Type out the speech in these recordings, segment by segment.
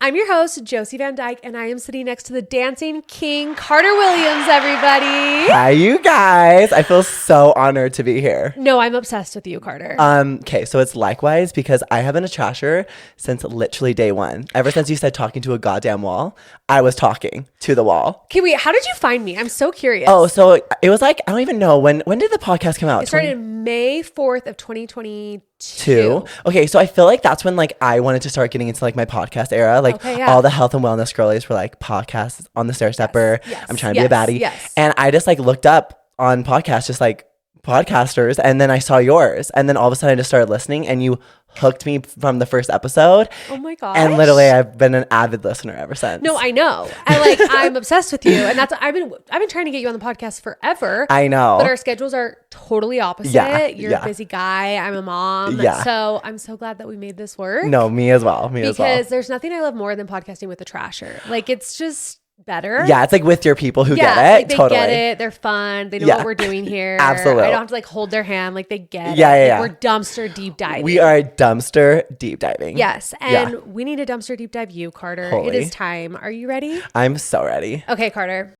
I'm your host, Josie Van Dyke, and I am sitting next to the dancing king, Carter Williams, everybody. Hi, you guys. I feel so honored to be here. No, I'm obsessed with you, Carter. Okay, so it's likewise because I have been a trasher since literally day one. Ever since you said talking to a goddamn wall, I was talking to the wall. Okay, wait, how did you find me? I'm so curious. Oh, so it was like, I don't even know. When did the podcast come out? It started May 4th of 2022. Okay, so I feel like that's when like I wanted to start getting into like my podcast era. Like all the health and wellness girlies were like podcasts on the stair stepper. Yes, I'm trying to be a baddie. Yes. And I just like looked up on podcasts, just like podcasters, and then I saw yours, and then all of a sudden I just started listening, and you hooked me from the first episode. Oh my gosh. And literally I've been an avid listener ever since. No, I know. I'm obsessed with you, and that's I've been trying to get you on the podcast forever. I know. But our schedules are totally opposite. Yeah, You're a busy guy. I'm a mom. Yeah. So I'm so glad that we made this work. No, me as well. Because there's nothing I love more than podcasting with a trasher. Like, it's just better. Yeah, it's like with your people who get it. Like they totally get it. They're fun. They know what we're doing here. Absolutely. I don't have to like hold their hand. Like they get it. Yeah. We're dumpster deep diving. We are dumpster deep diving. Yes. And we need a dumpster deep dive you, Carter. Totally. It is time. Are you ready? I'm so ready. Okay, Carter.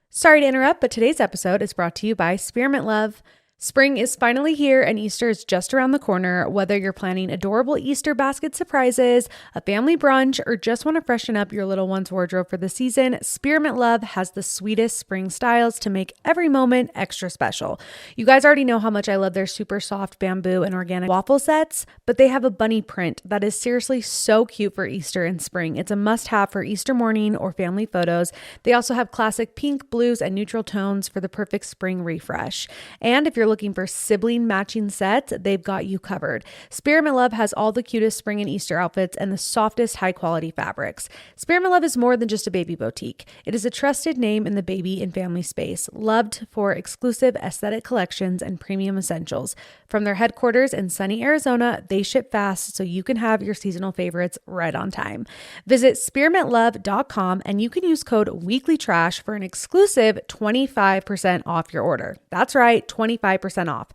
Sorry to interrupt, but today's episode is brought to you by Spearmint Love. Spring is finally here and Easter is just around the corner. Whether you're planning adorable Easter basket surprises, a family brunch, or just want to freshen up your little one's wardrobe for the season, Spearmint Love has the sweetest spring styles to make every moment extra special. You guys already know how much I love their super soft bamboo and organic waffle sets, but they have a bunny print that is seriously so cute for Easter and spring. It's a must-have for Easter morning or family photos. They also have classic pink, blues, and neutral tones for the perfect spring refresh. And if you're looking for sibling matching sets, they've got you covered. Spearmint Love has all the cutest spring and Easter outfits and the softest high quality fabrics. Spearmint Love is more than just a baby boutique. It is a trusted name in the baby and family space, loved for exclusive aesthetic collections and premium essentials. From their headquarters in sunny Arizona, they ship fast so you can have your seasonal favorites right on time. Visit spearmintlove.com and you can use code WEEKLYTRASH for an exclusive 25% off your order. That's right, 25% off.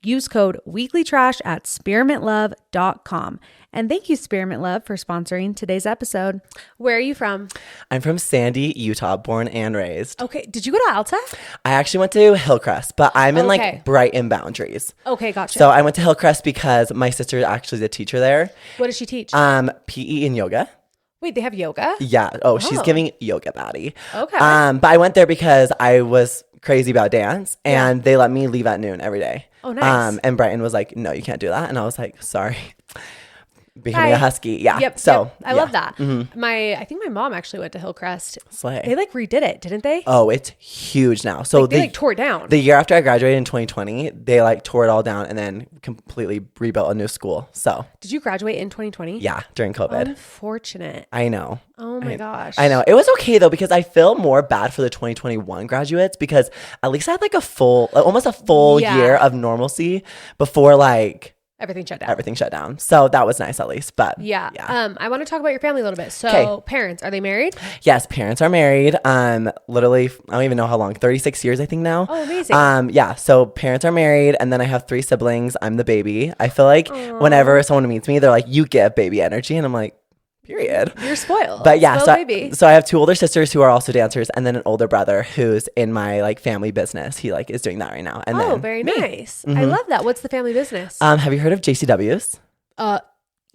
Use code WEEKLYTRASH at spearmintlove.com. And thank you, Spearmint Love, for sponsoring today's episode. Where are you from? I'm from Sandy, Utah, born and raised. Okay. Did you go to Alta? I actually went to Hillcrest, but I'm in like Brighton boundaries. Okay, gotcha. So I went to Hillcrest because my sister actually is a teacher there. What does she teach? PE and yoga. Wait, they have yoga? Yeah. Oh, she's giving yoga baddie. Okay. But I went there because I was crazy about dance and they let me leave at noon every day. Oh, nice. And Brighton was like, no, you can't do that. And I was like, sorry. Becoming a husky. Yeah. Yep. So yep. I love that. Mm-hmm. I think my mom actually went to Hillcrest. Slay. They like redid it, didn't they? Oh, it's huge now. So they like tore it down. The year after I graduated in 2020, they like tore it all down and then completely rebuilt a new school. So did you graduate in 2020? Yeah, during COVID. Unfortunate. I know. Oh my gosh. I know. It was okay though, because I feel more bad for the 2021 graduates because at least I had like almost a full year of normalcy before like everything shut down. So that was nice at least. But yeah. I want to talk about your family a little bit. So parents, are they married? Yes, parents are married. Literally, I don't even know how long, 36 years I think now. Oh, amazing. Yeah. So parents are married and then I have 3 siblings. I'm the baby. I feel like whenever someone meets me, they're like, you give baby energy. And I'm like, period. You're spoiled. But yeah, baby. So I have 2 older sisters who are also dancers and then an older brother who's in my like family business. He like is doing that right now. And then very me. Nice. I love that. What's the family business? Have you heard of JCW's?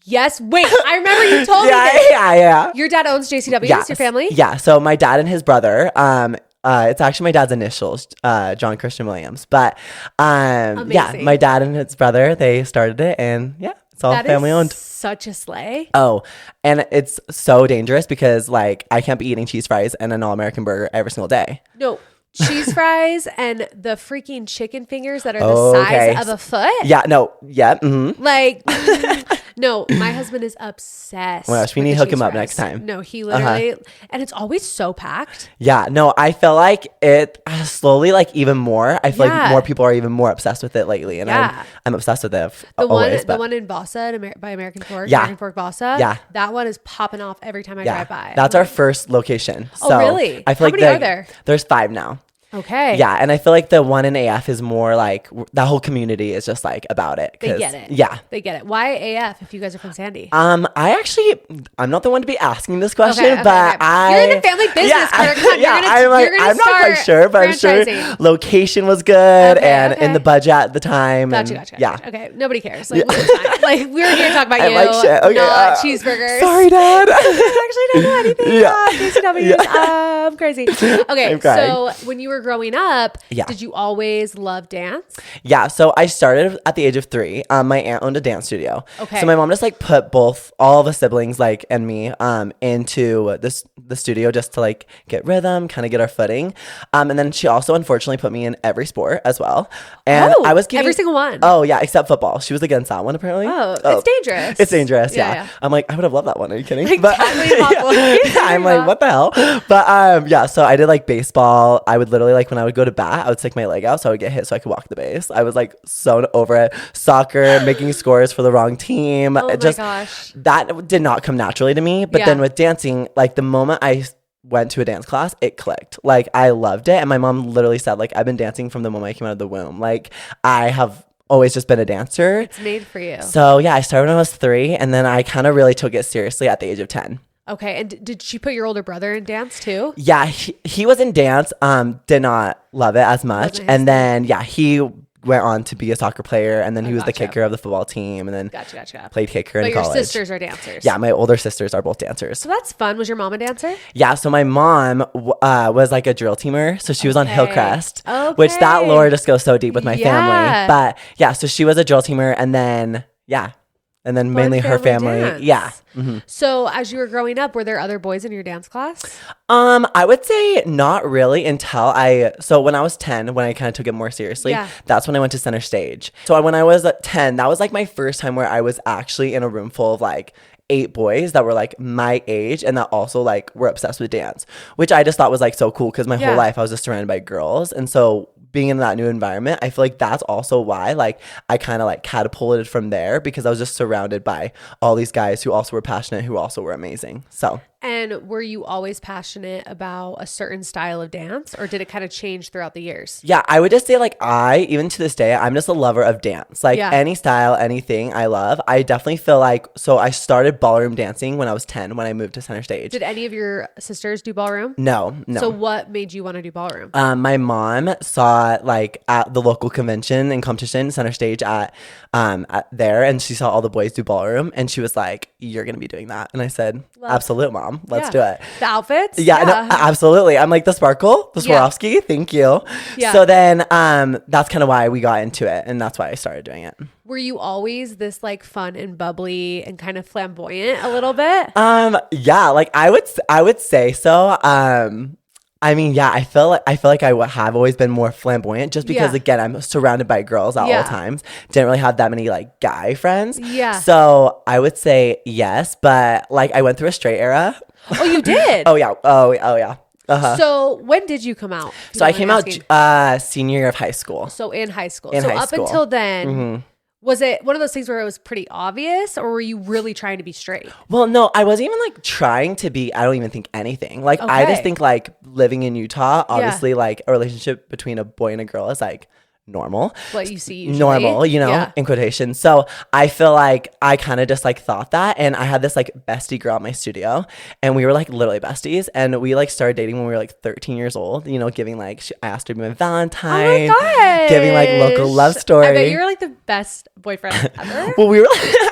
Yes. Wait, I remember you told me this. Yeah. Your dad owns JCW's, your family? Yeah. So my dad and his brother, it's actually my dad's initials, John Christian Williams. But yeah, my dad and his brother, they started it and yeah. It's all family owned. Such a slay. Oh, and it's so dangerous because like I can't be eating cheese fries and an all-American burger every single day. No, cheese fries and the freaking chicken fingers that are the size of a foot. Yeah, no, yeah. Mm-hmm. Like, no, my husband is obsessed. Oh my gosh, we need to hook him up next time. No, he literally, and it's always so packed. Yeah, no, I feel like it slowly, like even more. I feel like more people are even more obsessed with it lately, and I'm obsessed with it. The one in Vasa by American Fork, American Fork Vasa. That one is popping off every time I drive by. That's our first location. So oh, really? I feel How many are there? There's 5 now. Okay. Yeah, and I feel like the one in AF is more like that whole community is just like about it. They get it. Yeah. They get it. Why AF if you guys are from Sandy? I'm not the one to be asking this question, but you're in the family business, Carter. Come on, I'm not quite sure, but I'm sure location was good and in the budget at the time. Gotcha. Yeah. Okay, nobody cares. Like, like we were here to talk about you, like shit. Okay, not cheeseburgers. Sorry, Dad. I actually don't know anything. I'm crazy. Okay, so when you were growing up, did you always love dance? Yeah, so I started at the age of 3. My aunt owned a dance studio. Okay. So my mom just like put all the siblings like and me into the studio just to like get rhythm, kind of get our footing. And then she also unfortunately put me in every sport as well. And I was every single one. Oh yeah, except football. She was against that one apparently. Oh, it's dangerous. It's dangerous. Yeah. I'm like, I would have loved that one. Are you kidding? Like, but I'm like, what the hell? But yeah, so I did like baseball. I would literally like when I would go to bat, I would stick my leg out so I would get hit so I could walk the base. I was like so over it. Soccer, making scores for the wrong team. Oh my gosh. That did not come naturally to me. But then with dancing, like the moment I went to a dance class, it clicked. Like I loved it. And my mom literally said like, I've been dancing from the moment I came out of the womb. Like I have always just been a dancer. It's made for you. So yeah, I started when I was 3 and then I kind of really took it seriously at the age of 10. Okay, and did she put your older brother in dance too? Yeah, he was in dance, did not love it as much. And then, he went on to be a soccer player, and then he was the kicker of the football team, and then played kicker in college. But your sisters are dancers? Yeah, my older sisters are both dancers. So that's fun. Was your mom a dancer? Yeah, so my mom was like a drill teamer, so she was on Hillcrest, which that lore just goes so deep with my family. But yeah, so she was a drill teamer, and then, and then mainly her family. Dance. Yeah. Mm-hmm. So as you were growing up, were there other boys in your dance class? I would say not really until so when I was 10, when I kind of took it more seriously, that's when I went to center stage. So when I was 10, that was like my first time where I was actually in a room full of like 8 boys that were like my age and that also like were obsessed with dance, which I just thought was like so cool because my whole life I was just surrounded by girls. And so being in that new environment, I feel like that's also why like I kind of like catapulted from there because I was just surrounded by all these guys who also were passionate, who also were amazing. So. And were you always passionate about a certain style of dance or did it kind of change throughout the years? Yeah, I would just say like even to this day, I'm just a lover of dance. Like any style, anything I love. I definitely feel like, so I started ballroom dancing when I was 10 when I moved to center stage. Did any of your sisters do ballroom? No. So what made you want to do ballroom? My mom saw like at the local convention and competition, center stage at there, and she saw all the boys do ballroom and she was like, you're going to be doing that. And I said, absolute, Mom. Let's do it. The outfits? Yeah. No, absolutely. I'm like, the sparkle, the Swarovski. Thank you. Yeah. So then that's kind of why we got into it. And that's why I started doing it. Were you always this like fun and bubbly and kind of flamboyant a little bit? Yeah, like I would say so. I mean, yeah, I feel like I have always been more flamboyant just because, again, I'm surrounded by girls at all times. Didn't really have that many, like, guy friends. Yeah. So I would say yes, but, like, I went through a straight era. Oh, you did? Oh, yeah. Oh, yeah. Uh-huh. So when did you come out? So I came out senior year of high school. So in high school. Up until then... Was it one of those things where it was pretty obvious or were you really trying to be straight? Well, no, I wasn't even like trying to be, I don't even think anything. Like, I just think like living in Utah, obviously like a relationship between a boy and a girl is like normal. What you see usually. Normal, you know, in quotations. So I feel like I kind of just like thought that. And I had this like bestie girl at my studio and we were like literally besties. And we like started dating when we were like 13 years old, you know, giving like, I asked her to be my Valentine. Oh my gosh. Giving like local love story. I bet you were like the best boyfriend ever. Well, we were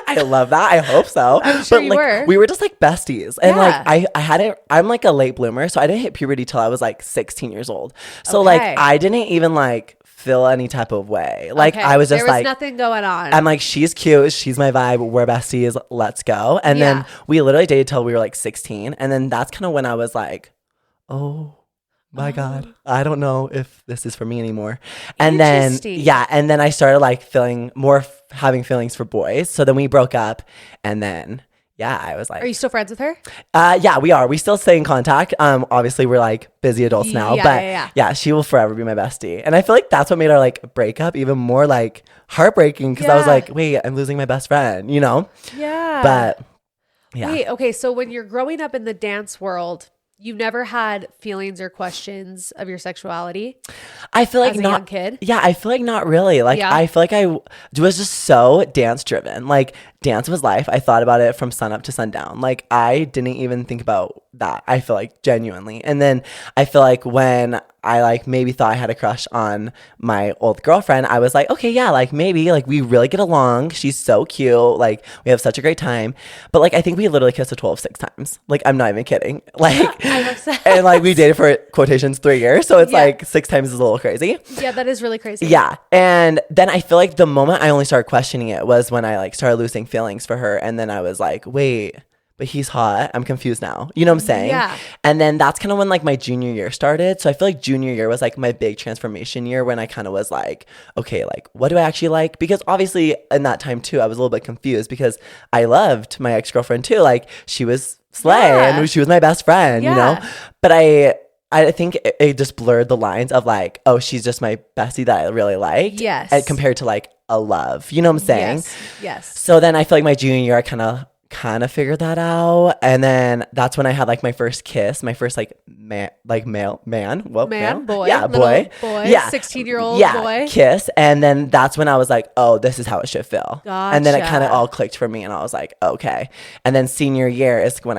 I love that. I hope so. I'm sure you were. We were just like besties. And like I hadn't, I'm like a late bloomer. So I didn't hit puberty till I was like 16 years old. So like I didn't even like feel any type of way. Like I was just there was like nothing going on. I'm like, she's cute, she's my vibe, we're besties, let's go. And then we literally dated till we were like 16. And then that's kind of when I was like, oh my God, I don't know if this is for me anymore. And then and then I started like having feelings for boys. So then we broke up and then I was like, are you still friends with her? Yeah, we are. We still stay in contact. Obviously we're like busy adults now, but she will forever be my bestie. And I feel like that's what made our like breakup even more like heartbreaking because I was like, wait, I'm losing my best friend, you know? Yeah. But Wait, okay. So when you're growing up in the dance world, You've never had feelings or questions of your sexuality? I feel like as a not young kid? Yeah, I feel like not really. Like I feel like I was just so dance driven. Like dance was life. I thought about it from sun up to sundown. Like I didn't even think about that. I feel like genuinely. And then I feel like when I like maybe thought I had a crush on my old girlfriend, I was like, okay, yeah, like maybe like we really get along. She's so cute. Like we have such a great time. But like I think we literally kissed a total of 6 times. Like I'm not even kidding. Like and like we dated for quotations 3 years. So it's like 6 times is a little crazy. Yeah, that is really crazy. Yeah. And then I feel like the moment I only started questioning it was when I like started losing feelings for her. And then I was like, wait, but he's hot. I'm confused now. You know what I'm saying? Yeah. And then that's kind of when like my junior year started. So I feel like junior year was like my big transformation year when I kind of was like, okay, like what do I actually like? Because obviously in that time too, I was a little bit confused because I loved my ex-girlfriend too. Like she was slay and she was my best friend, you know? But I think it just blurred the lines of like, oh, she's just my bestie that I really liked. Yes. Compared to like a love. You know what I'm saying? Yes. So then I feel like my junior year, I kind of figured that out. And then that's when I had like my first kiss, my first like boy. Yeah, boy. Yeah. 16-year-old boy. Kiss. And then that's when I was like, oh, this is how it should feel. Gotcha. And then it kind of all clicked for me and I was like, okay. And then senior year is when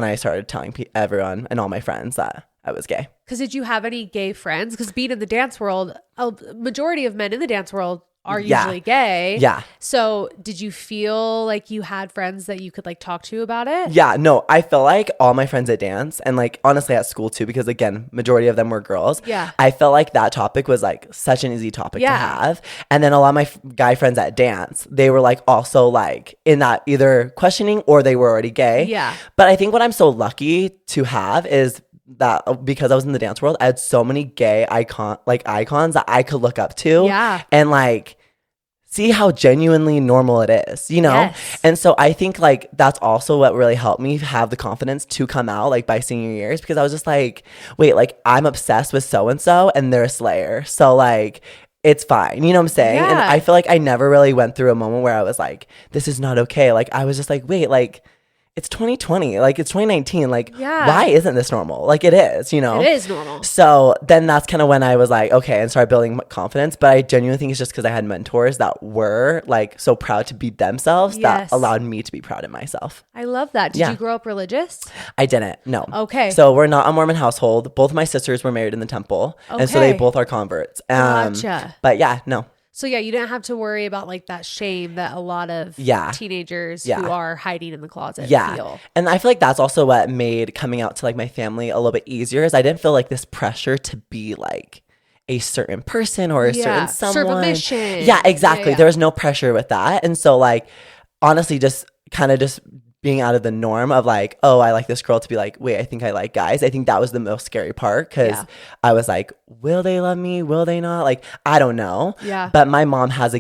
I started telling everyone and all my friends that I was gay. Because did you have any gay friends? Because being in the dance world, a majority of men in the dance world are usually gay. Yeah. So did you feel like you had friends that you could like talk to about it? Yeah, no, I feel like all my friends at dance and like honestly at school too, because again, majority of them were girls. Yeah. I felt like that topic was like such an easy topic to have. And then a lot of my guy friends at dance, they were like also like in that either questioning or they were already gay. Yeah. But I think what I'm so lucky to have is that because I was in the dance world, I had so many gay icons that I could look up to. Yeah. And like see how genuinely normal it is, you know? Yes. And so I think like that's also what really helped me have the confidence to come out like by senior years because I was just like, wait, like I'm obsessed with so-and-so and they're a slayer. So like it's fine. You know what I'm saying? Yeah. And I feel like I never really went through a moment where I was like, this is not okay. Like I was just like, wait, like it's 2020, like it's 2019, like why isn't this normal? Like it is, you know? It is normal. So then that's kind of when I was like, okay, and started building confidence. But I genuinely think it's just because I had mentors that were like so proud to be themselves that allowed me to be proud of myself. I love that. Did you grow up religious? I didn't, no. Okay. So we're not a Mormon household. Both my sisters were married in the temple. Okay. And so they both are converts. Gotcha. But yeah, no. So yeah, you didn't have to worry about like that shame that a lot of teenagers who are hiding in the closet feel. And I feel like that's also what made coming out to like my family a little bit easier is I didn't feel like this pressure to be like a certain person or a certain someone. Serve a mission. Yeah, exactly. There was no pressure with that. And so like honestly just kind of just being out of the norm of like, oh, I like this girl to be like, wait, I think I like guys. I think that was the most scary part because I was like, will they love me? Will they not? Like, I don't know. Yeah. But my mom has a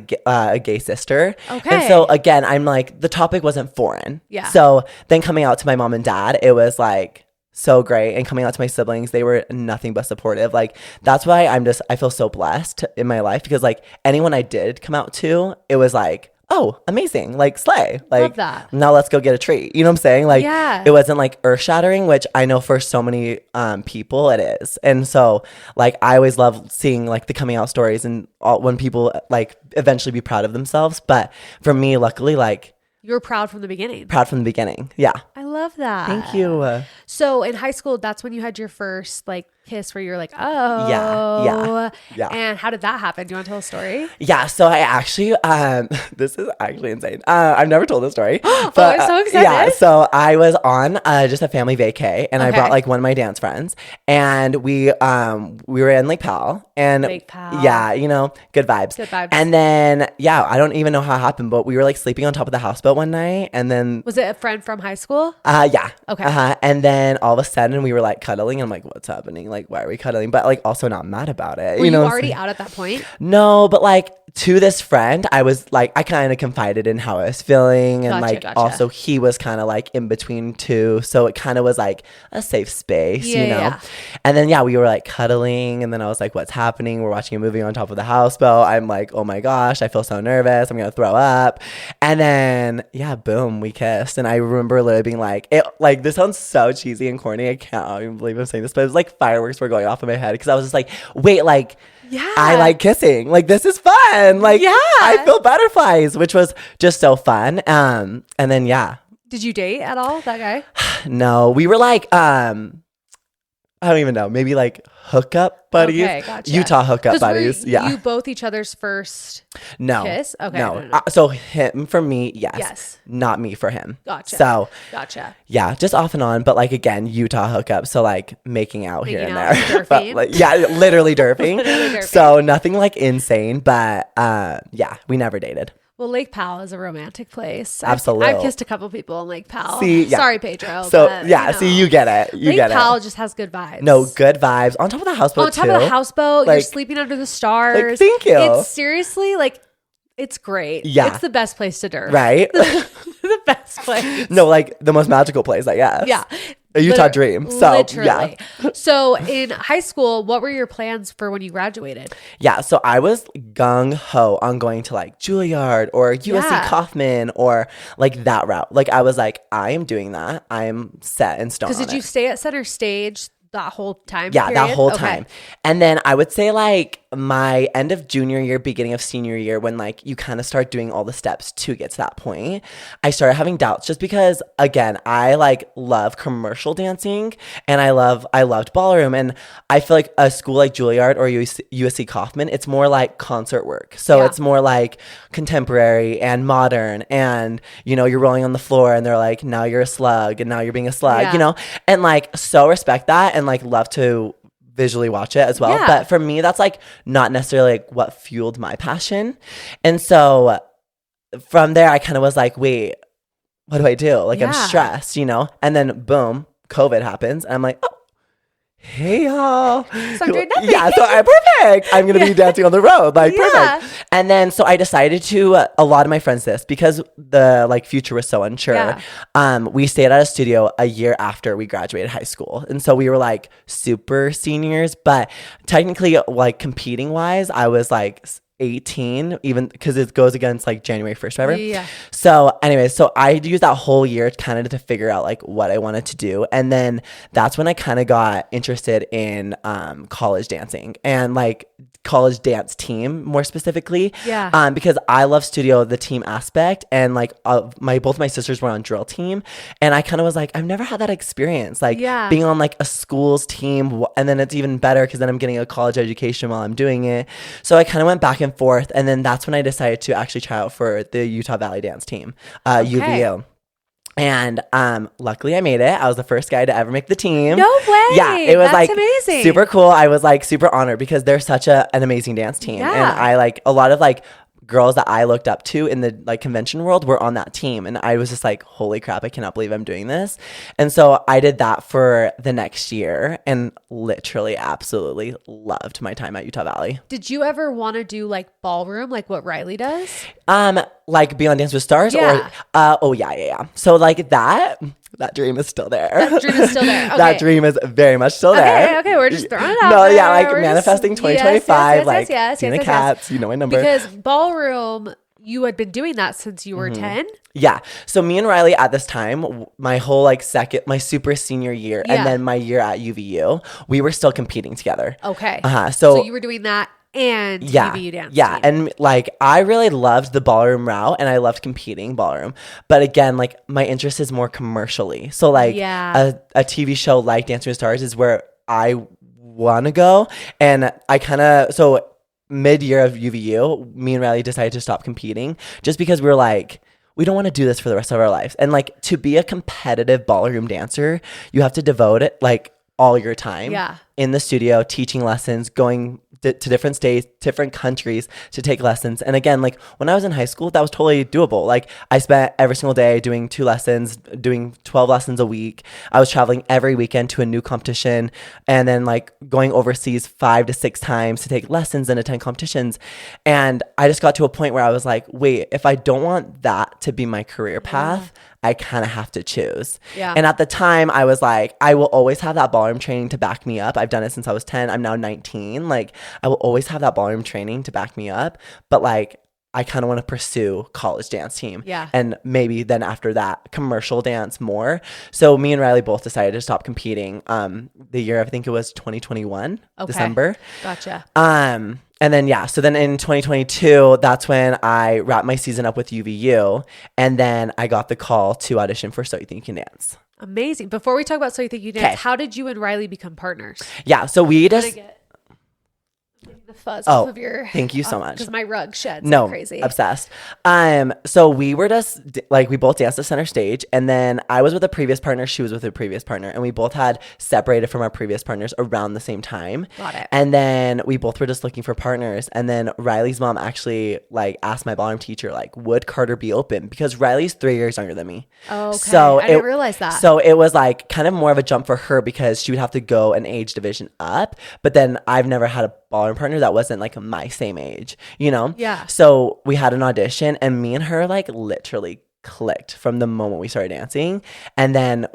gay sister. Okay. And so again, I'm like, the topic wasn't foreign. Yeah. So then coming out to my mom and dad, it was like so great. And coming out to my siblings, they were nothing but supportive. Like, that's why I feel so blessed in my life because like anyone I did come out to, it was like, oh, amazing. Like, slay. Like, love that. Now let's go get a treat. You know what I'm saying? Like, it wasn't like earth shattering, which I know for so many people it is. And so, like, I always love seeing like the coming out stories and when people like eventually be proud of themselves. But for me, luckily, like, you were proud from the beginning. Proud from the beginning. Yeah. I love that. Thank you. So in high school, that's when you had your first like kiss where you're like, oh. Yeah. And how did that happen? Do you want to tell a story? Yeah. So I actually, this is actually insane. I've never told this story. But, I'm so excited. Yeah. So I was on just a family vacay and I brought like one of my dance friends and we were in Lake Powell and Lake Powell. Yeah, you know, good vibes. Good vibes. And then, yeah, I don't even know how it happened, but we were like sleeping on top of the houseboat one night and then. Was it a friend from high school? Yeah. Okay. And then all of a sudden we were like cuddling and I'm like, what's happening? Like, like, why are we cuddling? But like also not mad about it. Were you know already out at that point? No, but like to this friend, I was like, I kind of confided in how I was feeling. And also he was kind of like in between too. So it kind of was like a safe space, you know? Yeah. And then, we were like cuddling. And then I was like, what's happening? We're watching a movie on top of the houseboat. I'm like, oh my gosh, I feel so nervous. I'm going to throw up. And then, boom, we kissed. And I remember literally being like, this sounds so cheesy and corny. I can't even believe I'm saying this, but it was like fireworks were going off in my head because I was just like, wait, like, I like kissing. Like, this is fun. Like, I feel butterflies, which was just so fun. And then, Did you date at all, that guy? No, we were like, I don't even know. Maybe like hookup buddies. Okay, gotcha. Utah hookup buddies. You both each other's first kiss? Okay. No. So him for me, yes. Not me for him. Gotcha. So. Gotcha. Yeah, just off and on. But like, again, Utah hookup. So like making out here and there. Derping. But, like, literally derping. So nothing like insane. But we never dated. Well, Lake Powell is a romantic place. Absolutely. I've kissed a couple people in Lake Powell. See, Sorry, Pedro. So, see, you get it. Lake Powell just has good vibes. No, good vibes. On top of the houseboat, too. On top of the houseboat, you're sleeping under the stars. Like, thank you. It's seriously, like, it's great. Yeah. It's the best place to derp. Right? The best place. No, like, the most magical place, I guess. Yeah. A Utah dream. So, literally. So in high school, what were your plans for when you graduated? Yeah. So I was gung ho on going to like Juilliard or USC Kaufman or like that route. Like I was like, I am doing that. I am set in stone. Because did you stay at center stage that whole time? Yeah, that whole time. And then I would say like my end of junior year, beginning of senior year, when like you kind of start doing all the steps to get to that point, I started having doubts just because, again, I like love commercial dancing and I loved ballroom. And I feel like a school like Juilliard or USC Kaufman, it's more like concert work. So it's more like contemporary and modern, and you know, you're rolling on the floor and they're like, now you're a slug and now you're being a slug, you know, and like so respect that and like love to visually watch it as well. But for me, that's like not necessarily like what fueled my passion. And so from there, I kind of was like, wait, what do I do? Like I'm stressed, you know? And then boom, COVID happens. And I'm like, oh, hey y'all. So I'm doing nothing. Yeah, so I'm perfect. I'm going to be dancing on the road. Like perfect. And then so I decided to, a lot of my friends this, because the like future was so unsure. We stayed at a studio a year after we graduated high school. And so we were like super seniors, but technically like competing wise, I was like 18, even because it goes against like January 1st, whatever. So anyways, so I used that whole year kind of to figure out like what I wanted to do. And then that's when I kind of got interested in college dancing and like college dance team more specifically. Because I love studio, the team aspect, and like both my sisters were on drill team, and I kind of was like, I've never had that experience, like being on like a school's team, and then it's even better because then I'm getting a college education while I'm doing it. So I kind of went back and forth, and then that's when I decided to actually try out for the Utah Valley Dance Team, UVU. And luckily I made it. I was the first guy to ever make the team. No way. Yeah, it was That's like amazing. Super cool. I was like super honored because they're such an amazing dance team. And I like a lot of like girls that I looked up to in the like convention world were on that team. And I was just like, holy crap, I cannot believe I'm doing this. And so I did that for the next year and literally absolutely loved my time at Utah Valley. Did you ever want to do like ballroom, like what Riley does? Like be on Dance with Stars? Or so like that dream is still there. That dream is still there. Okay. That dream is very much still there. Okay, we're just throwing it out there. Yeah, like we're manifesting 2025, like Tina Katz, you know my number. Because ballroom, you had been doing that since you were 10? Yeah. So me and Riley at this time, my whole like my super senior year and then my year at UVU, we were still competing together. Okay. So you were doing that and UVU dance team. And like I really loved the ballroom route and I loved competing ballroom, but again, like my interest is more commercially, so like a TV show like Dancing with Stars is where I want to go. And I kind of, so mid-year of UVU, me and Riley decided to stop competing just because we were like, we don't want to do this for the rest of our lives. And like to be a competitive ballroom dancer, you have to devote it like all your time in the studio teaching lessons, going to different states, different countries to take lessons. And again, like when I was in high school, that was totally doable. Like I spent every single day doing 2 lessons, doing 12 lessons a week. I was traveling every weekend to a new competition, and then like going overseas 5 to 6 times to take lessons and attend competitions. And I just got to a point where I was like, wait, if I don't want that to be my career path, I kind of have to choose. Yeah. And at the time I was like, I will always have that ballroom training to back me up. I've done it since I was 10. I'm now 19. Like I will always have that ballroom training to back me up. But like, I kind of want to pursue college dance team. Yeah. And maybe then after that, commercial dance more. So me and Riley both decided to stop competing the year, I think it was 2021, December. Gotcha. And then, yeah, so then in 2022, that's when I wrapped my season up with UVU. And then I got the call to audition for So You Think You Can Dance. Amazing. Before we talk about So You Think You Can Dance, how did you and Riley become partners? Yeah, so we just... The fuzz off of your... Thank you so much. Because my rug sheds like crazy. Obsessed. So we were just like, we both danced at center stage, and then I was with a previous partner, she was with a previous partner, and we both had separated from our previous partners around the same time. Got it. And then we both were just looking for partners, and then Riley's mom actually like asked my ballroom teacher, like, would Carter be open? Because Riley's 3 years younger than me. Oh, okay. So I didn't realize that. So it was like kind of more of a jump for her because she would have to go an age division up, but then I've never had a ballroom partner that wasn't like my same age, you know? Yeah. So we had an audition, and me and her like literally clicked from the moment we started dancing. And then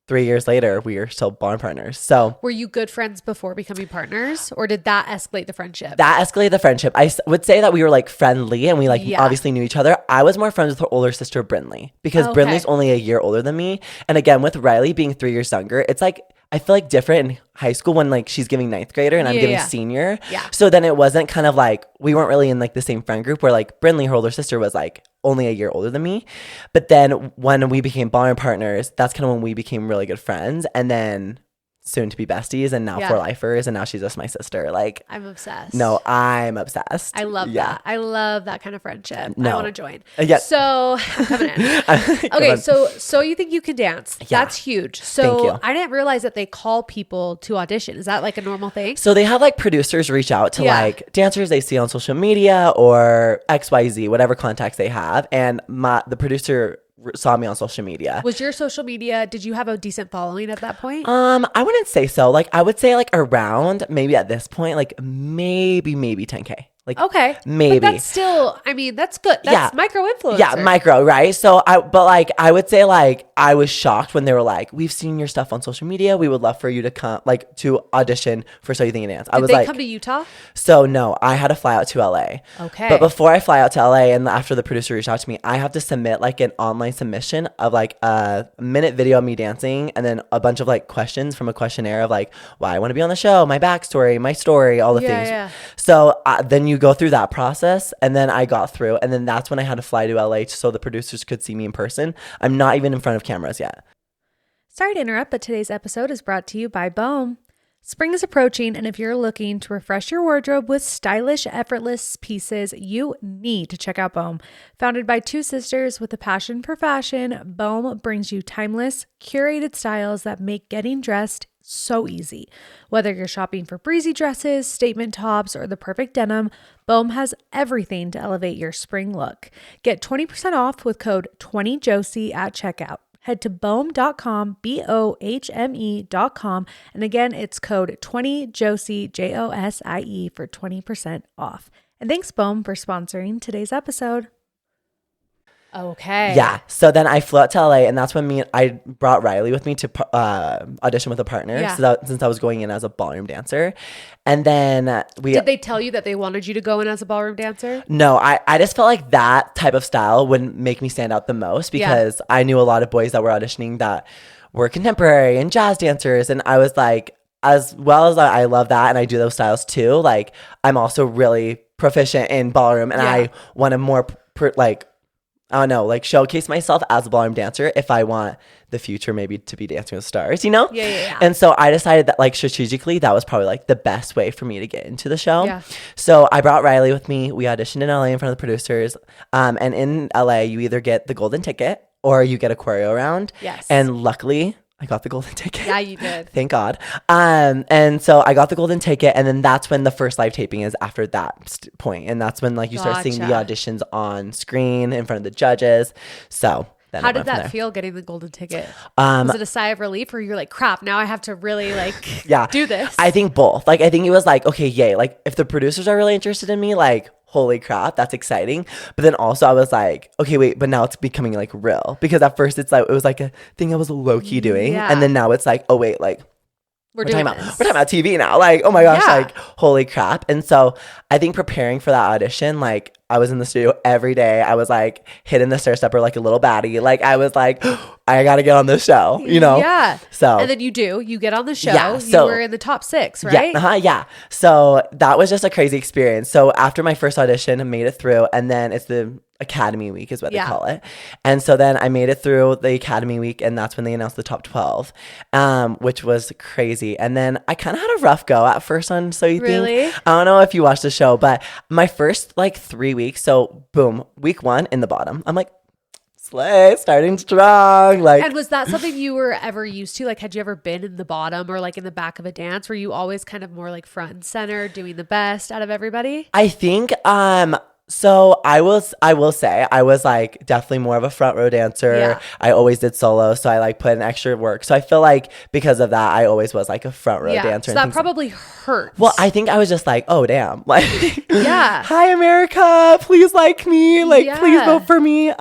3 years later, we are still ballroom partners. So were you good friends before becoming partners, or did that escalate the friendship? That escalated the friendship. I would say that we were like friendly, and we like obviously knew each other. I was more friends with her older sister, Brinley, because Brinley's only a year older than me. And again, with Riley being 3 years younger, it's like, I feel like different in high school when like she's giving 9th grader and I'm giving senior. Yeah. So then it wasn't kind of like, we weren't really in like the same friend group where like Brinley, her older sister, was like only a year older than me. But then when we became ballroom partners, that's kind of when we became really good friends. And then soon to be besties, and now for lifers, and now she's just my sister. Like, I'm obsessed. No, I'm obsessed. I love that. I love that kind of friendship. No. I want to join. Yeah. So I'm coming in. Okay, so You Think You Can Dance. Yeah. That's huge. So I didn't realize that they call people to audition. Is that like a normal thing? So they have like producers reach out to like dancers they see on social media or XYZ, whatever contacts they have, and the producer saw me on social media. Was your social media, did you have a decent following at that point? I wouldn't say so. Like I would say like around maybe at this point, like maybe 10K. Like, okay. Maybe. But that's still, I mean, that's good. That's micro influencer. Yeah, micro, right? So but like I would say like I was shocked when they were like, we've seen your stuff on social media. We would love for you to come, like to audition for So You Think You Can Dance. Did they come to Utah? So no, I had to fly out to LA. Okay. But before I fly out to LA and after the producer reached out to me, I have to submit like an online submission of like a minute video of me dancing, and then a bunch of like questions from a questionnaire of like why I want to be on the show, my backstory, my story, all the things. Yeah. So then you go through that process, and then I got through, and then that's when I had to fly to LA so the producers could see me in person. I'm not even in front of cameras yet. Sorry to interrupt, but today's episode is brought to you by Bohm. Spring is approaching, and if you're looking to refresh your wardrobe with stylish, effortless pieces, you need to check out Bohm. Founded by two sisters with a passion for fashion, Bohm brings you timeless, curated styles that make getting dressed so easy. Whether you're shopping for breezy dresses, statement tops, or the perfect denim, Bohm has everything to elevate your spring look. Get 20% off with code 20JOSIE at checkout. Head to bohm.com, BOHME.com, and again, it's code 20JOSIE, JOSIE for 20% off. And thanks, Bohm, for sponsoring today's episode. Okay. Yeah. So then I flew out to LA, and that's when I brought Riley with me to audition with a partner. Yeah. So since I was going in as a ballroom dancer, and then did they tell you that they wanted you to go in as a ballroom dancer? No, I just felt like that type of style would make me stand out the most because I knew a lot of boys that were auditioning that were contemporary and jazz dancers, and I was like, as well as I love that and I do those styles too, like I'm also really proficient in ballroom, and I want to more I don't know, like showcase myself as a ballroom dancer if I want the future maybe to be Dancing with Stars, you know? Yeah. And so I decided that like strategically that was probably like the best way for me to get into the show. Yeah. So I brought Riley with me. We auditioned in LA in front of the producers. And in LA, you either get the golden ticket or you get a choreo round. Yes. And luckily, I got the golden ticket. Yeah, you did. Thank God. And so I got the golden ticket, and then that's when the first live taping is after that point. And that's when like you start seeing the auditions on screen in front of the judges. So then how did that feel getting the golden ticket? Was it a sigh of relief, or you're like, crap, now I have to really like do this? I think both. Like, I think it was like, okay, yay. Like, if the producers are really interested in me, like, holy crap, that's exciting. But then also I was like, okay, wait, but now it's becoming like real, because at first it's like, it was like a thing I was low key doing. Yeah. And then now it's like, oh wait, like we're talking about TV now. Like, oh my gosh, like holy crap. And so I think preparing for that audition, like I was in the studio every day. I was like hitting the stair stepper like a little baddie. Like I was like, I got to get on this show, you know? Yeah. So, and then you get on the show. Yeah, so, you were in the top 6, right? Yeah. Yeah. So that was just a crazy experience. So after my first audition, I made it through, and then it's the Academy Week is what they call it. And so then I made it through the Academy Week, and that's when they announced the top 12, which was crazy. And then I kind of had a rough go at first on So You Think. I don't know if you watched the show, but my first like 3 weeks, so boom, week 1 in the bottom. I'm like, slay, starting strong. Like, and was that something you were ever used to? Like, had you ever been in the bottom or like in the back of a dance? Were you always kind of more like front and center, doing the best out of everybody? I think so I will say I was like definitely more of a front row dancer. Yeah. I always did solo, so I like put in extra work. So I feel like because of that, I always was like a front row dancer. So that probably hurts. Well, I think I was just like, oh damn, like, hi America, please like me, like please vote for me.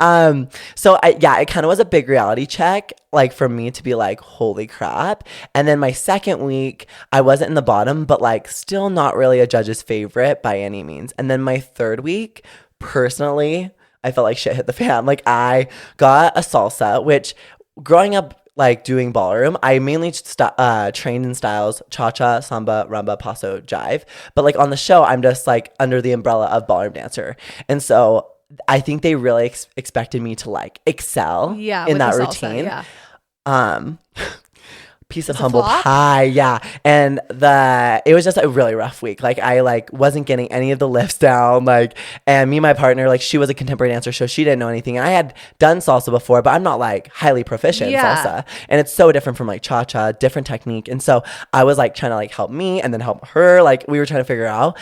So it kind of was a big reality check, like for me to be like, holy crap. And then my second week, I wasn't in the bottom, but like still not really a judge's favorite by any means. And then my third week, personally, I felt like shit hit the fan. Like I got a salsa, which growing up like doing ballroom, I mainly trained in styles cha-cha, samba, rumba, paso, jive. But like on the show, I'm just like under the umbrella of ballroom dancer. And so I think they really expected me to like excel in that routine. Piece of humble pie, and it was just a really rough week. Like I like wasn't getting any of the lifts down, like, and me and my partner, like she was a contemporary dancer, so she didn't know anything, and I had done salsa before, but I'm not like highly proficient in salsa, and it's so different from like cha-cha, different technique. And so I was like trying to like help me and then help her, like we were trying to figure out.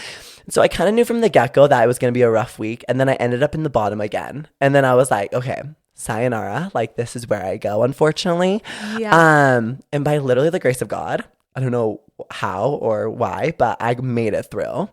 So I kind of knew from the get-go that it was going to be a rough week, and then I ended up in the bottom again, and then I was like, okay, sayonara, like this is where I go, unfortunately. And by literally the grace of God, I don't know how or why, but I made it through.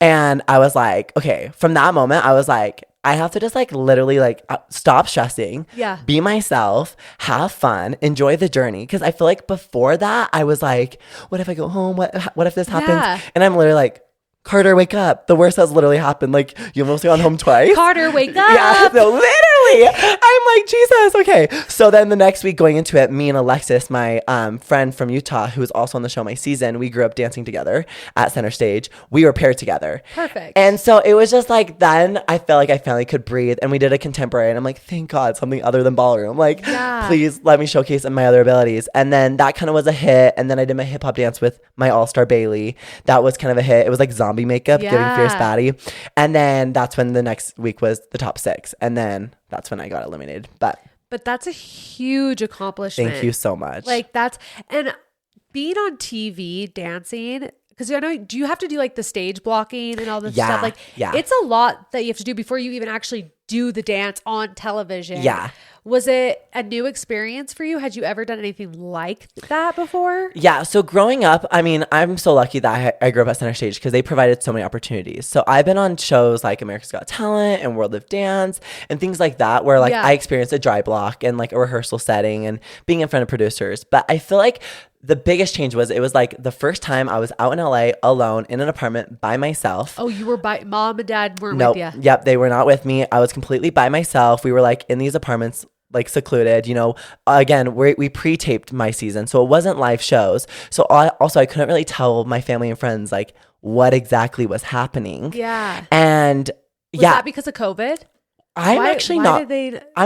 And I was like, okay, from that moment I was like, I have to just like literally like stop stressing, be myself, have fun, enjoy the journey. Because I feel like before that I was like, what if I go home, what if this happens? And I'm literally like, Carter, wake up. The worst has literally happened. Like, you've mostly gone home twice. Carter, wake up. Yeah, no, literally. I'm like, Jesus. Okay. So then the next week going into it, me and Alexis, my friend from Utah, who was also on the show my season, we grew up dancing together at Center Stage. We were paired together. Perfect. And so it was just like, then I felt like I finally could breathe. And we did a contemporary. And I'm like, thank God, something other than ballroom. Like, please let me showcase my other abilities. And then that kind of was a hit. And then I did my hip hop dance with my all-star Bailey. That was kind of a hit. It was like zombie makeup, giving fierce baddie. And then that's when the next week was the top 6, and then that's when I got eliminated. But that's a huge accomplishment. Thank you so much. Like and being on TV dancing, because I know, do you have to do like the stage blocking and all this stuff? Like it's a lot that you have to do before you even actually do the dance on television. Was it a new experience for you? Had you ever done anything like that before? Yeah. So growing up, I mean, I'm so lucky that I grew up at Center Stage because they provided so many opportunities. So I've been on shows like America's Got Talent and World of Dance and things like that, where like I experienced a dry block and like a rehearsal setting and being in front of producers. But I feel like the biggest change was it was like the first time I was out in LA alone in an apartment by myself. Oh, you were by mom and dad weren't with you? Yep, they were not with me. I was completely by myself. We were like in these apartments, like secluded, you know. Again, we pre-taped my season, so it wasn't live shows. So I couldn't really tell my family and friends like what exactly was happening. And was that because of COVID? I'm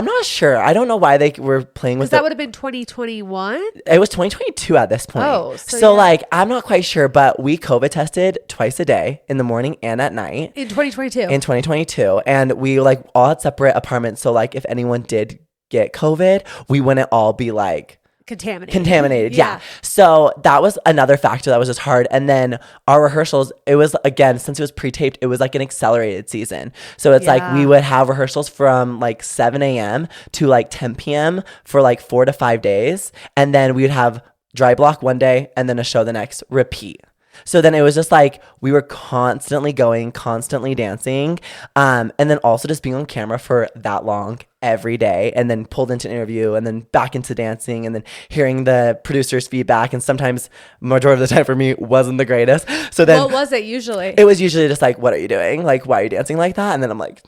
not sure. I don't know why they were playing with that would have been 2021. It was 2022 at this point. Oh, so like I'm not quite sure, but we COVID tested twice a day, in the morning and at night. In 2022. And we like all had separate apartments. So like if anyone did get COVID, we wouldn't all be like contaminated. Yeah. So that was another factor that was just hard. And then our rehearsals, it was, again, since it was pre-taped, it was like an accelerated season. So it's like we would have rehearsals from like 7 a.m. to like 10 p.m. for like 4 to 5 days. And then we would have dry block one day and then a show the next, repeat. So then it was just like we were constantly going, constantly dancing, and then also just being on camera for that long every day, and then pulled into an interview and then back into dancing, and then hearing the producer's feedback. And sometimes, majority of the time for me, wasn't the greatest. So then, what was it usually? It was usually just like, "What are you doing? Like, why are you dancing like that?" And then I'm like,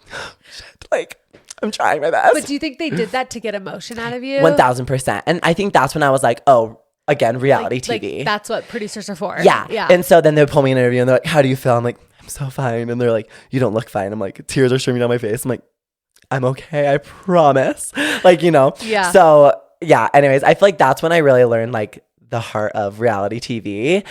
"Shit, like." I'm trying my best. But do you think they did that to get emotion out of you? 1,000%. And I think that's when I was like, oh, again, reality TV. Like, that's what producers are for. Yeah. And so then they would pull me in an interview and they're like, how do you feel? I'm like, I'm so fine. And they're like, you don't look fine. I'm like, tears are streaming down my face. I'm like, I'm okay. I promise. Like, you know? Yeah. So yeah. Anyways, I feel like that's when I really learned like the heart of reality TV.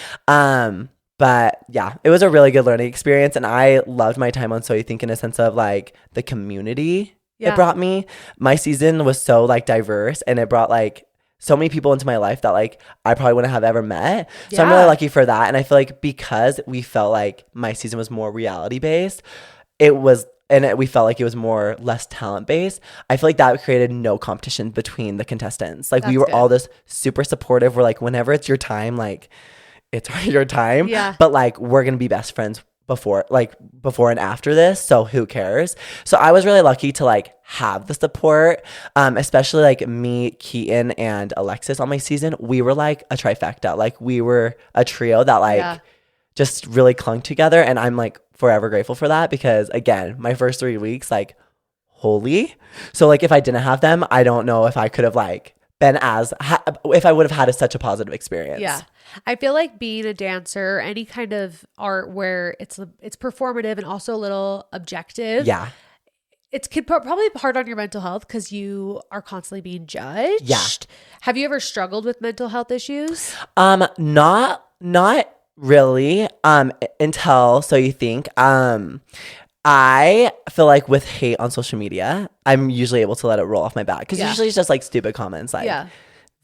But yeah, it was a really good learning experience. And I loved my time on So You Think in a sense of like the community it brought me. My season was so like diverse, and it brought like so many people into my life that like I probably wouldn't have ever met. So I'm really lucky for that. And I feel like because we felt like my season was more reality based, we felt like it was less talent based. I feel like that created no competition between the contestants. Like we were all just super supportive. We're like, whenever it's your time, like it's your time. Yeah. But like we're gonna be best friends before and after this, so who cares? So I was really lucky to like have the support, especially like me, Keaton, and Alexis on my season. We were like a trifecta. Like we were a trio that like just really clung together, and I'm like forever grateful for that, because again, my first 3 weeks, like holy. So like if I didn't have them, I don't know if I could have like been if I would have had such a positive experience. Yeah. I feel like being a dancer, any kind of art where it's performative and also a little objective. Yeah. It's probably hard on your mental health because you are constantly being judged. Yeah. Have you ever struggled with mental health issues? Not really. Until So You Think. I feel like with hate on social media, I'm usually able to let it roll off my back, because usually it's just like stupid comments like,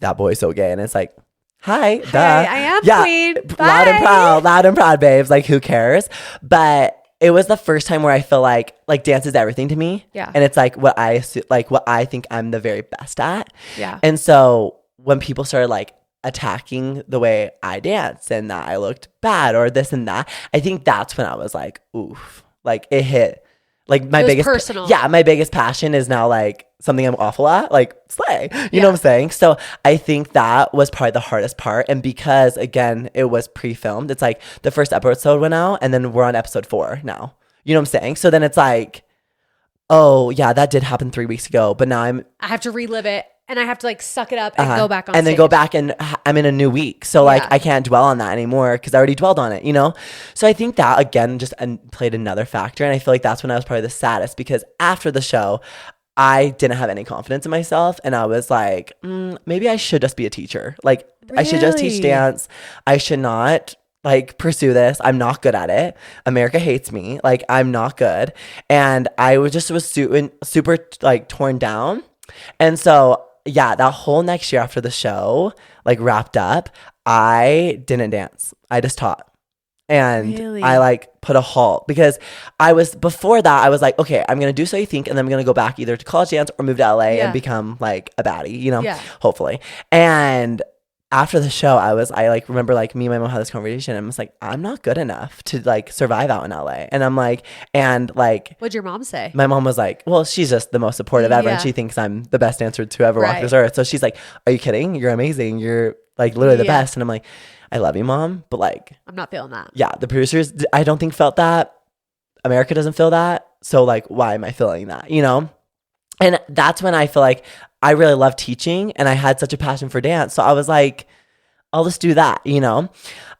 that boy's so gay, and it's like, hi, duh. I am queen. Bye. Loud and proud, babes. Like, who cares? But it was the first time where I feel like dance is everything to me. Yeah. And it's like what I think I'm the very best at. Yeah. And so when people started like attacking the way I dance and that I looked bad or this and that, I think that's when I was like, oof. Like it hit. Like my biggest personal. Yeah, my biggest passion is now like something I'm awful at, like slay. You know what I'm saying? So I think that was probably the hardest part. And because again, it was pre-filmed, it's like the first episode went out and then we're on episode 4 now. You know what I'm saying? So then it's like, oh yeah, that did happen 3 weeks ago, but now I have to relive it. And I have to like suck it up and go back on and stage. then go back, and I'm in a new week. So like I can't dwell on that anymore because I already dwelled on it, you know? So I think that again just played another factor. And I feel like that's when I was probably the saddest, because after the show, I didn't have any confidence in myself. And I was like, maybe I should just be a teacher. Like I should just teach dance. I should not like pursue this. I'm not good at it. America hates me. Like I'm not good. And I was super like torn down. And so yeah, that whole next year after the show like wrapped up, I didn't dance. I just taught. And I like put a halt, because before that I was like, okay, I'm going to do So You Think, and then I'm going to go back either to college dance or move to LA and become like a baddie, you know, hopefully. And after the show, I like remember like me and my mom had this conversation, and I was like, I'm not good enough to like survive out in LA. And I'm like, what'd your mom say? My mom was like, well, she's just the most supportive ever, and she thinks I'm the best dancer to ever walk this earth. So she's like, are you kidding? You're amazing. You're like literally the best. And I'm like, I love you, Mom, but like, I'm not feeling that. Yeah, the producers, I don't think felt that. America doesn't feel that. So like, why am I feeling that? You know? And that's when I feel like I really love teaching, and I had such a passion for dance. So I was like, I'll just do that, you know?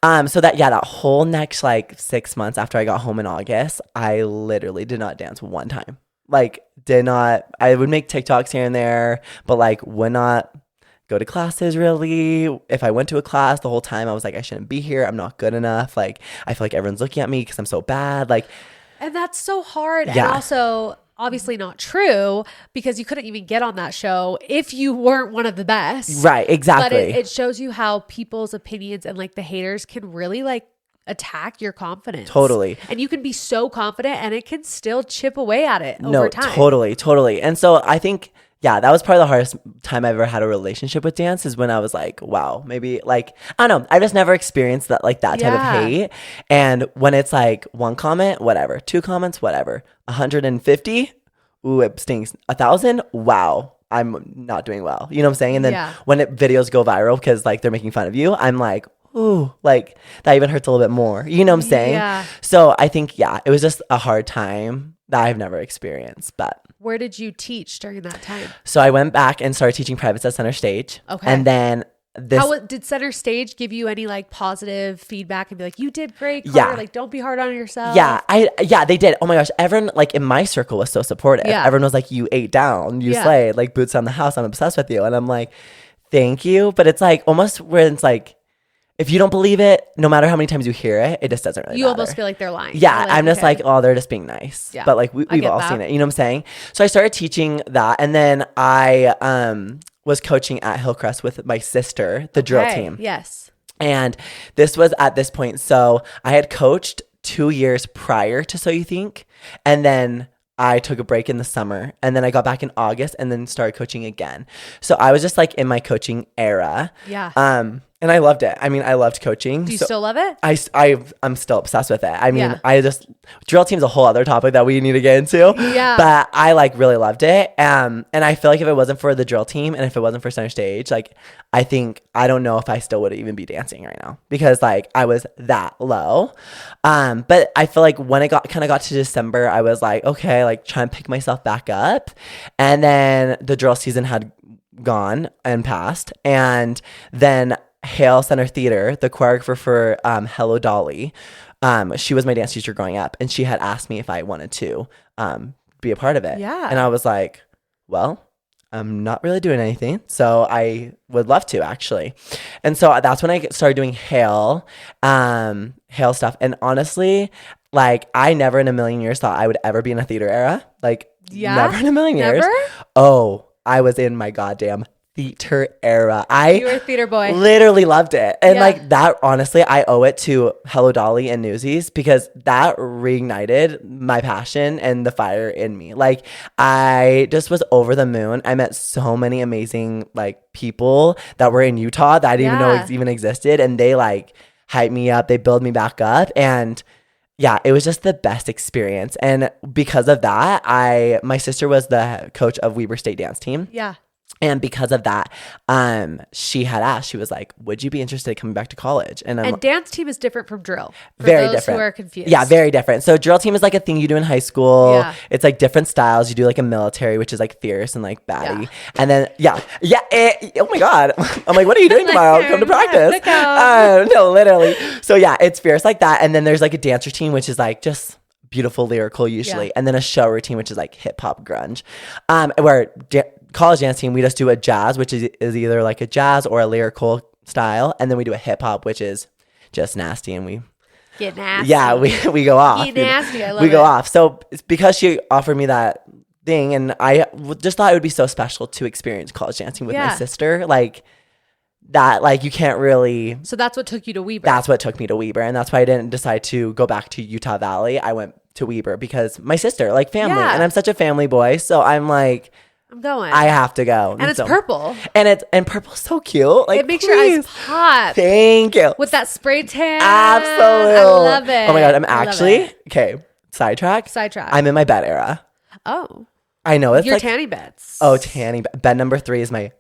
So that whole next like 6 months after I got home in August, I literally did not dance one time. Like I would make TikToks here and there, but like would not go to classes really. If I went to a class, the whole time I was like, I shouldn't be here. I'm not good enough. Like I feel like everyone's looking at me because I'm so bad. Like, and that's so hard. Yeah. And also obviously not true because you couldn't even get on that show if you weren't one of the best. Right, exactly. But it shows you how people's opinions and like the haters can really like attack your confidence. Totally. And you can be so confident and it can still chip away at it over time. Totally. And so I think, yeah, that was probably the hardest time I've ever had a relationship with dance, is when I was like, wow, maybe like, I don't know. I just never experienced that, like that type of hate. And when it's like one comment, whatever, 2 comments, whatever, 150, ooh, it stings. 1,000, wow, I'm not doing well. You know what I'm saying? And then when videos go viral because like they're making fun of you, I'm like, ooh, like that even hurts a little bit more. You know what I'm saying? Yeah. So I think, yeah, it was just a hard time that I've never experienced. But where did you teach during that time? So I went back and started teaching privates at Center Stage. Okay. And then did Center Stage give you any like positive feedback and be like, you did great, Carter. Yeah. Like, don't be hard on yourself. Yeah, they did. Oh my gosh, everyone like in my circle was so supportive. Yeah. Everyone was like, you ate down, you slayed, like boots on the house. I'm obsessed with you. And I'm like, thank you. But it's like almost where it's like, if you don't believe it, no matter how many times you hear it, it just doesn't really matter. You almost feel like they're lying. Yeah, like, I'm just like, oh, they're just being nice. Yeah. But like we've all seen it. You know what I'm saying? So I started teaching that, and then I was coaching at Hillcrest with my sister, the drill team. Yes. And this was at this point. So I had coached 2 years prior to So You Think, and then I took a break in the summer, and then I got back in August and then started coaching again. So I was just like in my coaching era. Yeah. And I loved it. I mean, I loved coaching. Do you still love it? I'm still obsessed with it. I mean, drill team's a whole other topic that we need to get into. Yeah. But I like really loved it. And I feel like if it wasn't for the drill team and if it wasn't for Center Stage, like I don't know if I still would even be dancing right now, because like I was that low. But I feel like when it got to December, I was like, okay, like trying to pick myself back up. And then the drill season had gone and passed. And then Hale Center Theater, the choreographer for Hello Dolly, she was my dance teacher growing up, and she had asked me if I wanted to be a part of it. Yeah. And I was like, well, I'm not really doing anything, so I would love to, actually. And so that's when I started doing Hale stuff. And honestly, like I never in a million years thought I would ever be in a theater era. Like never in a million years. Oh, I was in my goddamn theater era. You were a theater boy. Literally loved it. And like that, honestly, I owe it to Hello Dolly and Newsies, because that reignited my passion and the fire in me. Like I just was over the moon. I met so many amazing like people that were in Utah that I didn't even know even existed. And they like hyped me up. They build me back up. And yeah, it was just the best experience. And because of that, my sister was the coach of Weber State dance team. Yeah. And because of that, she had asked, she was like, would you be interested in coming back to college? And dance team is different from drill. For very those different. Who are confused. Yeah, very different. So drill team is like a thing you do in high school. Yeah. It's like different styles. You do like a military, which is like fierce and like batty. Yeah. And then, oh my God. I'm like, what are you doing tomorrow? Come to practice. No, literally. So yeah, it's fierce like that. And then there's like a dancer team, which is like just beautiful lyrical usually. Yeah. And then a show routine, which is like hip hop grunge. Where college dance team, we just do a jazz, which is either like a jazz or a lyrical style. And then we do a hip hop, which is just nasty. And we get nasty. Yeah, we go off. Get nasty. I love it. We go off. So it's because she offered me that thing. And I just thought it would be so special to experience college dancing with my sister. Like that, like you can't really. So that's what took you to Weber. That's what took me to Weber. And that's why I didn't decide to go back to Utah Valley. I went to Weber because my sister, like family. Yeah. And I'm such a family boy. So I'm like, I'm going. I have to go. And it's purple. And purple's so cute. Like, it makes your eyes pop. Thank you. With that spray tan. Absolutely. I love it. Oh my God. I'm actually, okay, sidetrack. Sidetrack. I'm in my bed era. Oh. I know. It's your like, tanny beds. Oh, tanny bed. Bed number 3 is my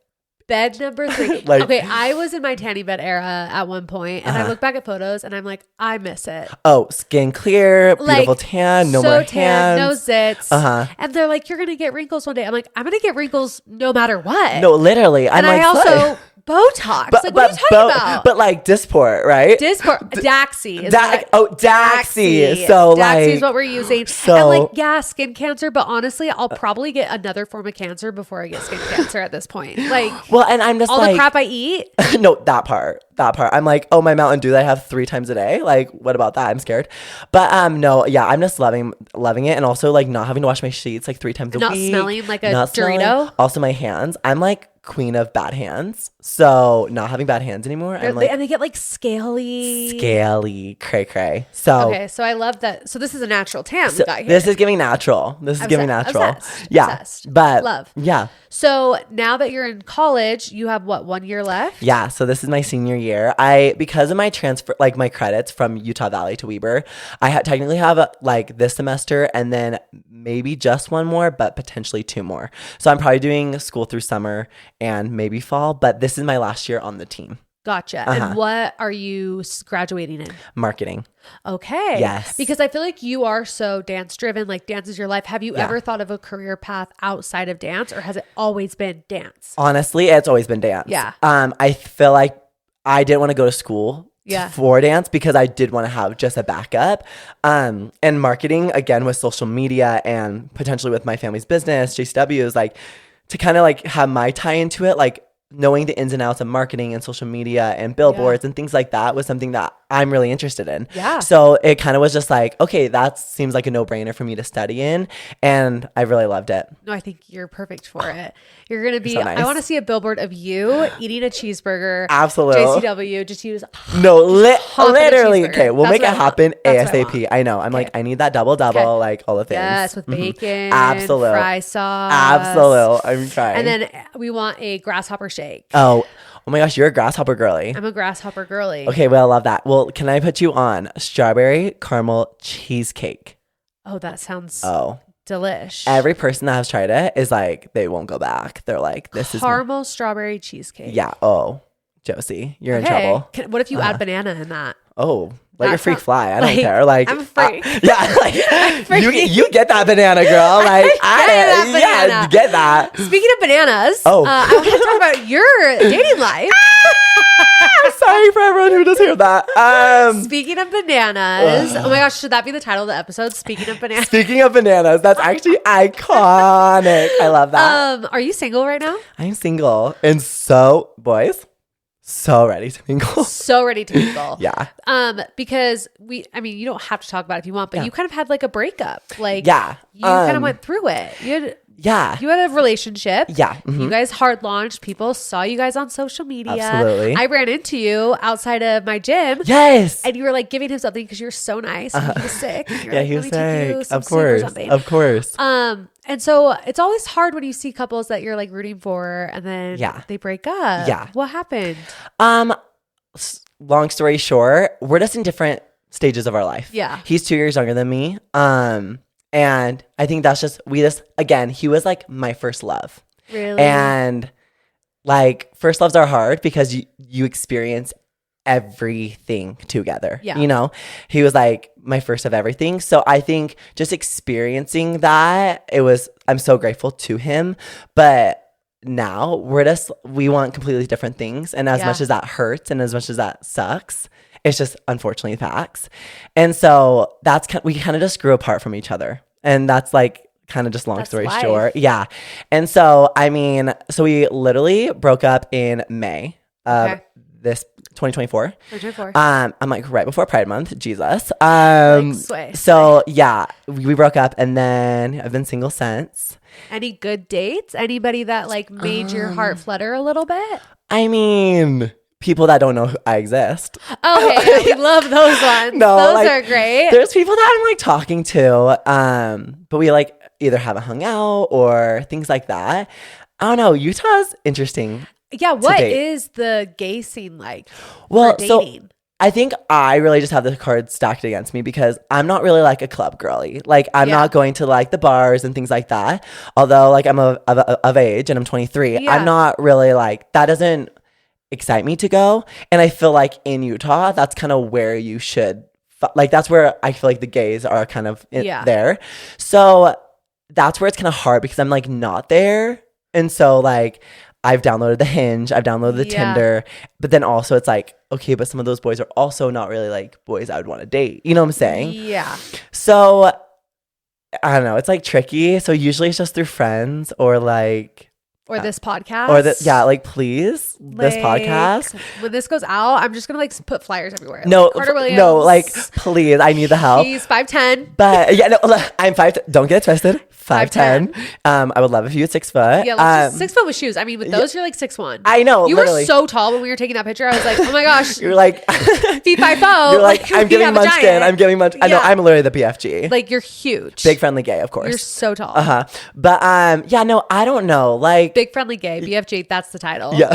bed number 3. Like, okay, I was in my tanny bed era at one point, and I look back at photos and I'm like, I miss it. Oh, skin clear, beautiful tan, no more tan, no zits. And they're like, you're gonna get wrinkles one day. I'm like, I'm gonna get wrinkles no matter what. No, literally. And I also Botox. Like, what are you talking about? But like Dysport, right? Daxi. Daxi. So Daxi is like, what we're using. so and like, yeah, skin cancer. But honestly, I'll probably get another form of cancer before I get skin cancer at this point. Like, well, and I'm just all like, the crap I eat. No, that part. I'm like, oh, my Mountain Dew that I have 3 times a day. Like, what about that? I'm scared. But no, yeah, I'm just loving it, and also like not having to wash my sheets like 3 times a week. Not smelling like a Dorito. Also, my hands. I'm like queen of bad hands, so not having bad hands anymore. I'm like, and they get like scaly, cray cray. So okay, so I love that. So this is a natural tan we got here. This is giving natural. Obsessed. Yeah, Obsessed. but love. Yeah. So now that you're in college, you have what, 1 year left? Yeah. So this is my senior year. Because of my transfer, like my credits from Utah Valley to Weber, I technically have like this semester and then maybe just 1 more, but potentially 2 more. So I'm probably doing school through summer and maybe fall, but this is my last year on the team. Gotcha. And what are you graduating in? Marketing. Okay. Yes. Because I feel like you are so dance driven, like dance is your life. Have you ever thought of a career path outside of dance, or has it always been dance? Honestly, it's always been dance. Yeah. I feel like I didn't want to go to school for dance because I did want to have just a backup. And marketing, again, with social media and potentially with my family's business, JCW, is like to kind of like have my tie into it, like knowing the ins and outs of marketing and social media and billboards and things like that was something that I'm really interested in. Yeah. So it kind of was just like, okay, that seems like a no-brainer for me to study in. And I really loved it. No, I think you're perfect for it. You're going to be, so nice. I want to see a billboard of you eating a cheeseburger. Absolutely. JCW, just use literally. Okay, we'll make it happen ASAP. I know. I'm like, I need that double, like all the things. Yes, with bacon. Absolute. Fry sauce. Absolute. I'm trying. And then we want a grasshopper shake. Oh my gosh, you're a grasshopper girly. I'm a grasshopper girly. Okay, well, I love that. Well, can I put you on strawberry caramel cheesecake? Oh, that sounds delish. Every person that has tried it is like, they won't go back. They're like, this is caramel strawberry cheesecake. Yeah. Oh, Josie, you're in trouble. What if you add banana in that? Oh, let your freak fly. I don't care. Like, I'm a freak. You get that banana, girl. Like, get that. Speaking of bananas, I want to talk about your dating life. Sorry for everyone who does hear that. Speaking of bananas, oh my gosh, should that be the title of the episode? Speaking of bananas. Speaking of bananas, that's actually iconic. I love that. Are you single right now? I'm single, and so boys. So ready to mingle. So ready to mingle. Yeah. Because you don't have to talk about it if you want, but you kind of had like a breakup. Like, you kind of went through it. You had a relationship. Yeah. Mm-hmm. You guys hard launched. People saw you guys on social media. Absolutely. I ran into you outside of my gym. Yes. And you were like giving him something because you were so nice. And he was sick. He was sick. Of course. And so it's always hard when you see couples that you're like rooting for and then they break up. Yeah. What happened? Long story short, we're just in different stages of our life. Yeah. He's 2 years younger than me. And I think that's again, he was like my first love. Really? And like first loves are hard because you experience everything together. Yeah. You know, he was like my first of everything. So I think just experiencing that, I'm so grateful to him. But now we want completely different things. And as much as that hurts and as much as that sucks, it's just unfortunately facts. And so we kind of just grew apart from each other. And that's like kind of just long story short. Yeah. And so, we literally broke up in May of this 2024. I'm like right before Pride Month. Jesus. So yeah, we broke up and then I've been single since. Any good dates? Anybody that like made your heart flutter a little bit? People that don't know I exist. Okay, we love those ones. No, those are great. There's people that I'm like talking to, but we like either haven't hung out or things like that. I don't know. Utah's interesting. Yeah, what is the gay scene like? Well, for dating? So I think I really just have the cards stacked against me because I'm not really like a club girly. Like I'm not going to like the bars and things like that. Although like I'm of age and I'm 23, I'm not really like that. Doesn't excite me to go. And I feel like in Utah, that's kind of where you should like. That's where I feel like the gays are kind of there. So that's where it's kind of hard because I'm like not there. And so like I've downloaded the Hinge, I've downloaded the Tinder, but then also it's like, okay, but some of those boys are also not really like boys I would want to date. You know what I'm saying? Yeah. So I don't know. It's like tricky. So usually it's just through friends or like. Or this podcast. Or like please, this podcast. When this goes out, I'm just gonna like put flyers everywhere. No, like Carter Williams. No, like please, I need the help. He's 5'10". But yeah, no, I'm 5'10". Don't get it twisted. 5'10". I would love if you had 6 foot. Yeah, 6 foot with shoes. I mean, with those, you're like 6'1". I know. You literally. were so tall when we were taking that picture. I was like, oh my gosh. You're like feet 5'0". You're like I'm giving munched in. I'm giving munched. I know. I'm literally the BFG. Like you're huge. Big friendly gay, of course. You're so tall. But yeah, no, I don't know. Like big friendly gay. BFG. That's the title. Yeah.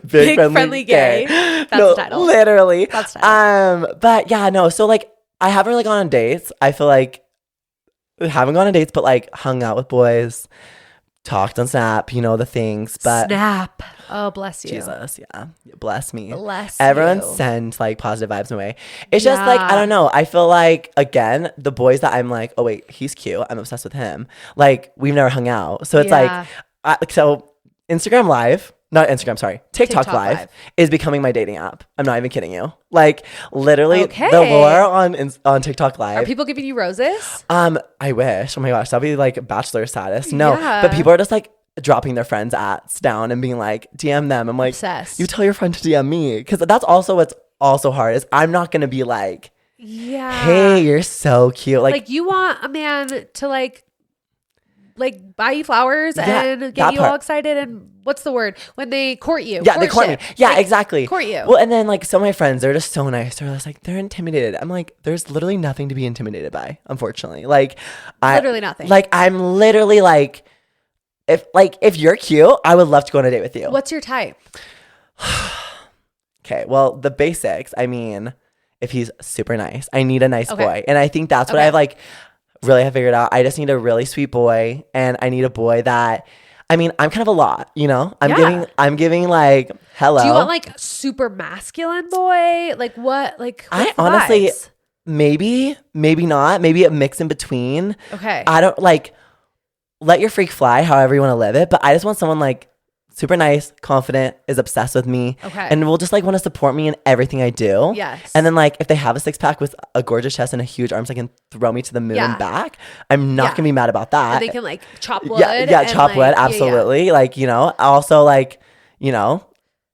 big friendly gay. That's the title. Literally. That's the title. But yeah, no. So like I haven't really gone on dates. I feel like haven't gone on dates, but like hung out with boys, talked on Snap, you know, the things. But Snap. Oh, bless you. Jesus, yeah. Bless me. Bless Everyone you. sends like positive vibes my way. It's just like, I don't know. I feel like, again, the boys that I'm like, oh wait, he's cute. I'm obsessed with him. Like, we've never hung out. So it's like, so Instagram Live, not Instagram, sorry. TikTok Live is becoming my dating app. I'm not even kidding you. Like literally the lore on TikTok Live. Are people giving you roses? I wish. Oh my gosh, that'd be like bachelor status. No, but people are just like dropping their friends' ads down and being like, DM them. I'm like, obsessed. You tell your friend to DM me. Because that's also what's also hard is I'm not going to be like, hey, you're so cute. Like you want a man to like buy you flowers and get you all excited and what's the word when they court you? Yeah, they court me. Yeah, exactly. Court you. Well, and then like some of my friends, they're just so nice. They're just like they're intimidated. I'm like, there's literally nothing to be intimidated by, unfortunately. Like, literally nothing. Like I'm literally like, if you're cute, I would love to go on a date with you. What's your type? Okay, well the basics. I mean, if he's super nice, I need a nice boy, and I think that's what I've like. Really have figured out. I just need a really sweet boy, and I need a boy that, I mean, I'm kind of a lot, you know. I'm giving like hello. Do you want like super masculine boy? Like what? Like I honestly maybe not. Maybe a mix in between. Okay. I don't like. Let your freak fly, however you want to live it. But I just want someone like super nice, confident, is obsessed with me. Okay. And will just like want to support me in everything I do. Yes. And then like if they have a 6-pack with a gorgeous chest and a huge arms, I can throw me to the moon and back. I'm not gonna be mad about that. And they can like chop wood. Yeah, chop wood, absolutely. Yeah. Like, you know, also like, you know,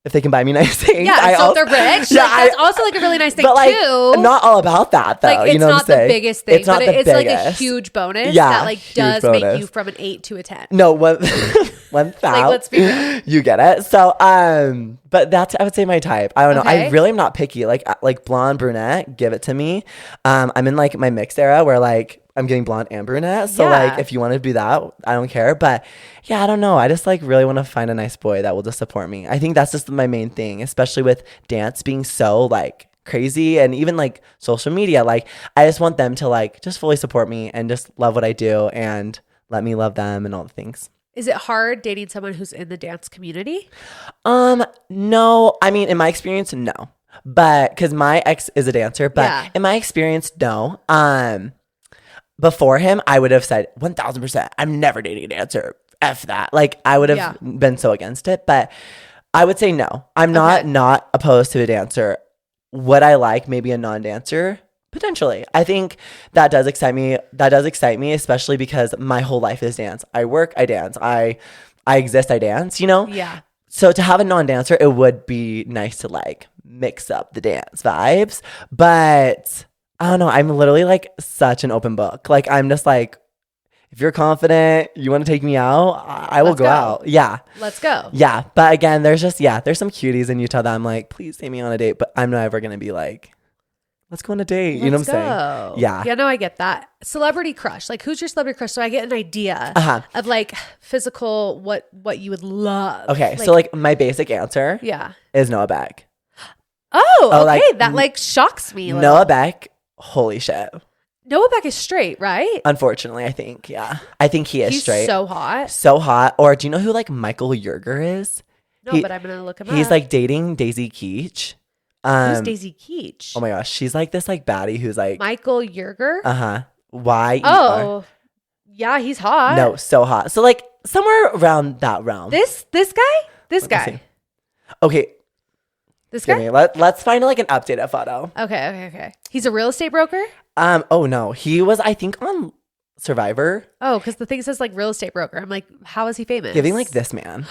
if they can buy me nice things. Yeah, so if they're rich. Yeah, like, that's also like a really nice thing but, like, too. Not all about that though. Like, it's you know not the biggest thing, but it's like a huge bonus that like does bonus. make you from an 8 to a 10. No, 1,000. Like, let's be real. You get it. So, but that's I would say my type. I don't know. I really am not picky. Like blonde, brunette, give it to me. I'm in like my mixed era where like I'm getting blonde and brunette. So like if you want to do that, I don't care. But yeah, I don't know. I just like really want to find a nice boy that will just support me. I think that's just my main thing, especially with dance being so like crazy and even like social media. Like I just want them to like just fully support me and just love what I do and let me love them and all the things. Is it hard dating someone who's in the dance community? No. I mean, in my experience, no. But because my ex is a dancer, but in my experience, no. Before him, I would have said 1,000%, I'm never dating a dancer. F that. Like I would have been so against it, but I would say no. I'm not opposed to a dancer. Would I like maybe a non-dancer? Potentially. I think that does excite me. That does excite me, especially because my whole life is dance. I work, I dance. I exist, I dance, you know? Yeah. So to have a non-dancer, it would be nice to like mix up the dance vibes. But I don't know. I'm literally like such an open book. Like I'm just like, if you're confident, you want to take me out, I will go out. Yeah. Let's go. Yeah. But again, there's some cuties in Utah that I'm like, please take me on a date. But I'm never going to be like, let's go on a date. You know what I'm saying? Yeah. Yeah, no, I get that. Celebrity crush. Like, who's your celebrity crush? So I get an idea of like physical, what you would love. Okay. So like my basic answer is Noah Beck. Oh, okay. Like, that like shocks me. Noah Beck. Holy shit. Noah Beck is straight, right? Unfortunately, I think. Yeah. I think he is straight. He's so hot. So hot. Or do you know who like Michael Yerger is? No, but I'm going to look him up. He's like dating Daisy Keech. Who's Daisy Keech? Oh my gosh. She's like this like baddie who's like. Michael Yerger? Y-E-R. Oh. Yeah, he's hot. No, so hot. So like somewhere around that realm. This guy? This guy. Okay. This guy? Let's find like an updated photo. Okay. He's a real estate broker? Oh no. He was, I think, on Survivor. Oh, because the thing says like real estate broker. I'm like, how is he famous? Giving like this man.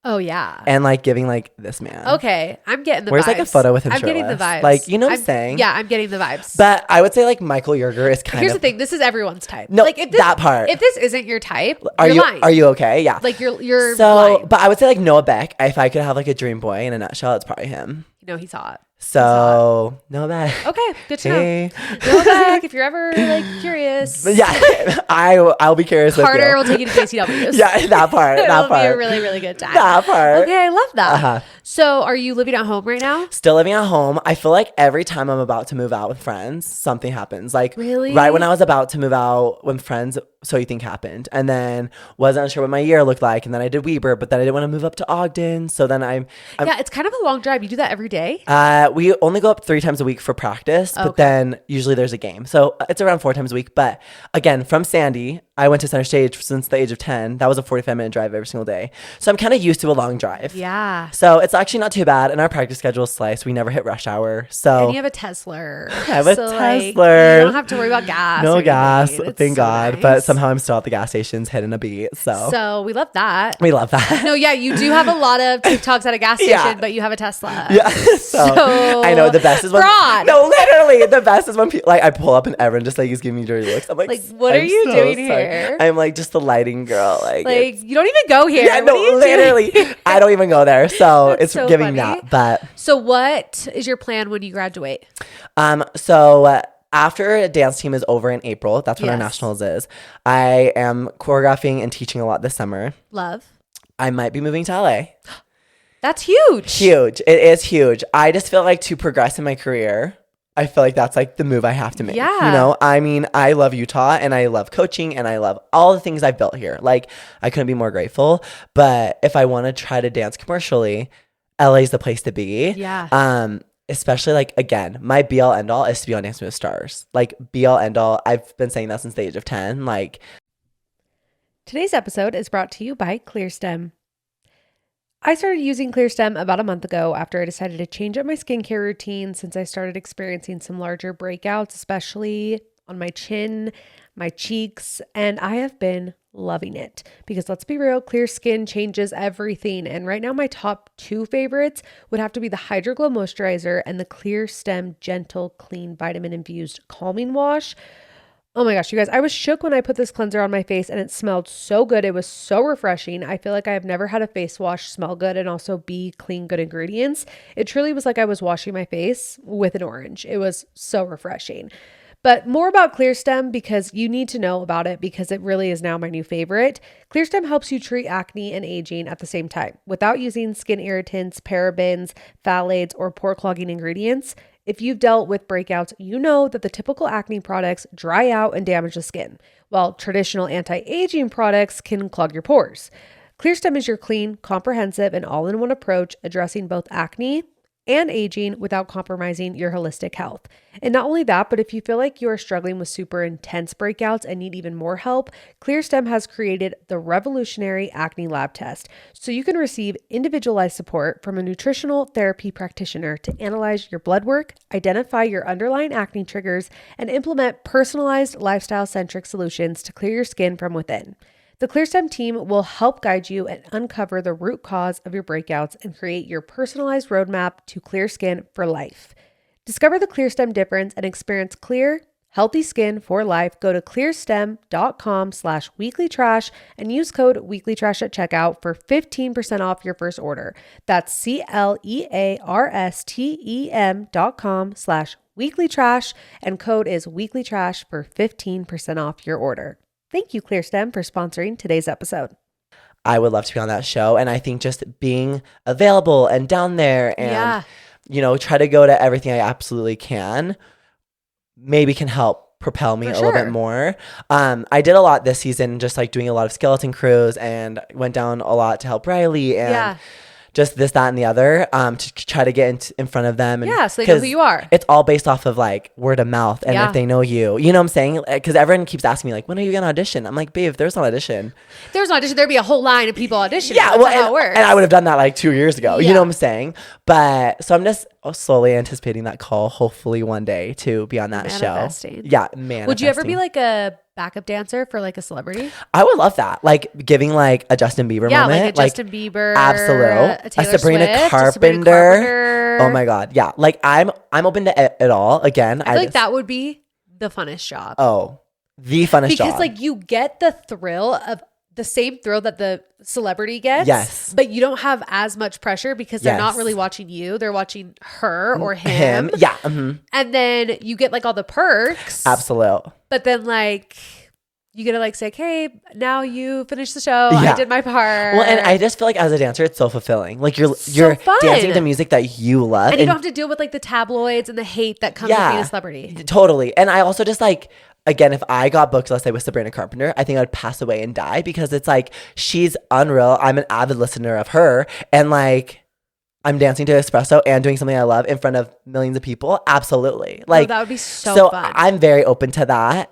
Oh yeah. And like giving like this man. Okay. I'm getting the Where's vibes. Like a photo with him I'm shirtless. getting the vibes. Like, you know what I'm saying? Yeah, I'm getting the vibes. But I would say like Michael Yerger is kind Here's of. the thing. This is everyone's type. No, like if this, that part. If this isn't your type, Are you're you lying. Are you okay? Yeah. Like you're so, lying. But I would say like Noah Beck. If I could have like a dream boy in a nutshell, it's probably him. No, he's hot. So Noah Beck. Okay, good to Hey. know. Noah Beck, if you're ever like curious. Yeah, I'll be curious. Carter with will take you to JCW's. Yeah, that part. It'll be a really, really good time. That part. Okay, I love that. Uh-huh. So are you living at home right now? Still living at home. I feel like every time I'm about to move out with friends, something happens. Like really? Right when I was about to move out with friends, So You Think happened. And then wasn't sure what my year looked like. And then I did Weber, but then I didn't want to move up to Ogden. So then I'm yeah, it's kind of a long drive. You do that every day? We only go up 3 times a week for practice, but then usually there's a game. So it's around 4 times a week. But again, from Sandy, I went to Center Stage since the age of 10. That was a 45-minute drive every single day. So I'm kind of used to a long drive. Yeah. So it's actually not too bad. And our practice schedule is sliced. We never hit rush hour. So and you have a Tesla. I have a Tesla. Like, you don't have to worry about gas. No gas, thank God. Nice. But somehow I'm still at the gas stations hitting a beat. So we love that. We love that. No, yeah, you do have a lot of TikToks at a gas station, but you have a Tesla. Yeah. So I know the best is when fraud. No, literally the best is when people like I pull up and everyone just like is giving me dirty looks. I'm like what are you doing here? I'm like just the lighting girl. Like you don't even go here. Yeah, no, literally. I don't even go there. So it's so giving funny. that. But so what is your plan when you graduate? After dance team is over in April, that's when our nationals is. I am choreographing and teaching a lot this summer. Love. I might be moving to LA. That's huge. Huge. It is huge. I just feel like to progress in my career, I feel like that's like the move I have to make. Yeah. You know, I mean, I love Utah and I love coaching and I love all the things I've built here. Like, I couldn't be more grateful. But if I want to try to dance commercially, LA is the place to be. Yeah. Especially like, again, my be all end all is to be on Dancing with Stars. Like, be all end all. I've been saying that since the age of 10. Like, today's episode is brought to you by ClearStem. I started using ClearStem about a month ago after I decided to change up my skincare routine since I started experiencing some larger breakouts, especially on my chin, my cheeks, and I have been loving it because let's be real, clear skin changes everything. And right now my top 2 favorites would have to be the Hydro Glow Moisturizer and the ClearStem Gentle Clean Vitamin Infused Calming Wash. Oh my gosh, you guys, I was shook when I put this cleanser on my face and it smelled so good. It was so refreshing. I feel like I have never had a face wash smell good and also be clean, good ingredients. It truly was like I was washing my face with an orange. It was so refreshing. But more about ClearStem because you need to know about it because it really is now my new favorite. ClearStem helps you treat acne and aging at the same time without using skin irritants, parabens, phthalates, or pore clogging ingredients. If you've dealt with breakouts, you know that the typical acne products dry out and damage the skin, while traditional anti-aging products can clog your pores. ClearStem is your clean, comprehensive, and all-in-one approach addressing both acne and aging without compromising your holistic health. And not only that, but if you feel like you are struggling with super intense breakouts and need even more help, ClearStem has created the revolutionary acne lab test. So you can receive individualized support from a nutritional therapy practitioner to analyze your blood work, identify your underlying acne triggers, and implement personalized lifestyle-centric solutions to clear your skin from within. The ClearStem team will help guide you and uncover the root cause of your breakouts and create your personalized roadmap to clear skin for life. Discover the ClearStem difference and experience clear, healthy skin for life. Go to clearstem.com/weeklytrash and use code weeklytrash at checkout for 15% off your first order. That's CLEARSTEM.com/weeklytrash and code is weeklytrash for 15% off your order. Thank you, ClearStem, for sponsoring today's episode. I would love to be on that show. And I think just being available and down there and, you know, try to go to everything I absolutely can, maybe can help propel me a little bit more. I did a lot this season, just like doing a lot of skeleton crews and went down a lot to help Riley and just this, that, and the other, to try to get in front of them. And, so they know who you are. It's all based off of like word of mouth. And if they know you know what I'm saying? Because everyone keeps asking me like, when are you going to audition? I'm like, babe, if there's an audition. There'd be a whole line of people auditioning. Yeah, That's how it works. And I would have done that like 2 years ago. You know what I'm saying? But so I'm just slowly anticipating that call, hopefully one day to be on that show. Yeah, manifesting. Would you ever be like a backup dancer for like a celebrity? I would love that. Like giving like a Justin Bieber moment. Like a Justin Bieber. Absolute. A Sabrina Swift, Carpenter. Oh my God. Yeah. Like I'm open to it all. Again, I feel like that would be the funnest job. Oh, the funnest job. Because like you get the thrill of the same thrill that the celebrity gets. Yes. But you don't have as much pressure because they're not really watching you. They're watching her or him. Yeah. Mm-hmm. And then you get like all the perks. Absolute. But then like you get to like say, hey, now you finished the show. I did my part. Well, and I just feel like as a dancer, it's so fulfilling. Like you're fun. dancing to music that you love. And you don't have to deal with like the tabloids and the hate that comes with being a celebrity. Totally. And I also just like, again, if I got booked, let's say with Sabrina Carpenter, I think I'd pass away and die because it's like, she's unreal. I'm an avid listener of her. And like, I'm dancing to espresso and doing something I love in front of millions of people. Absolutely. Like, that would be so fun. I'm very open to that.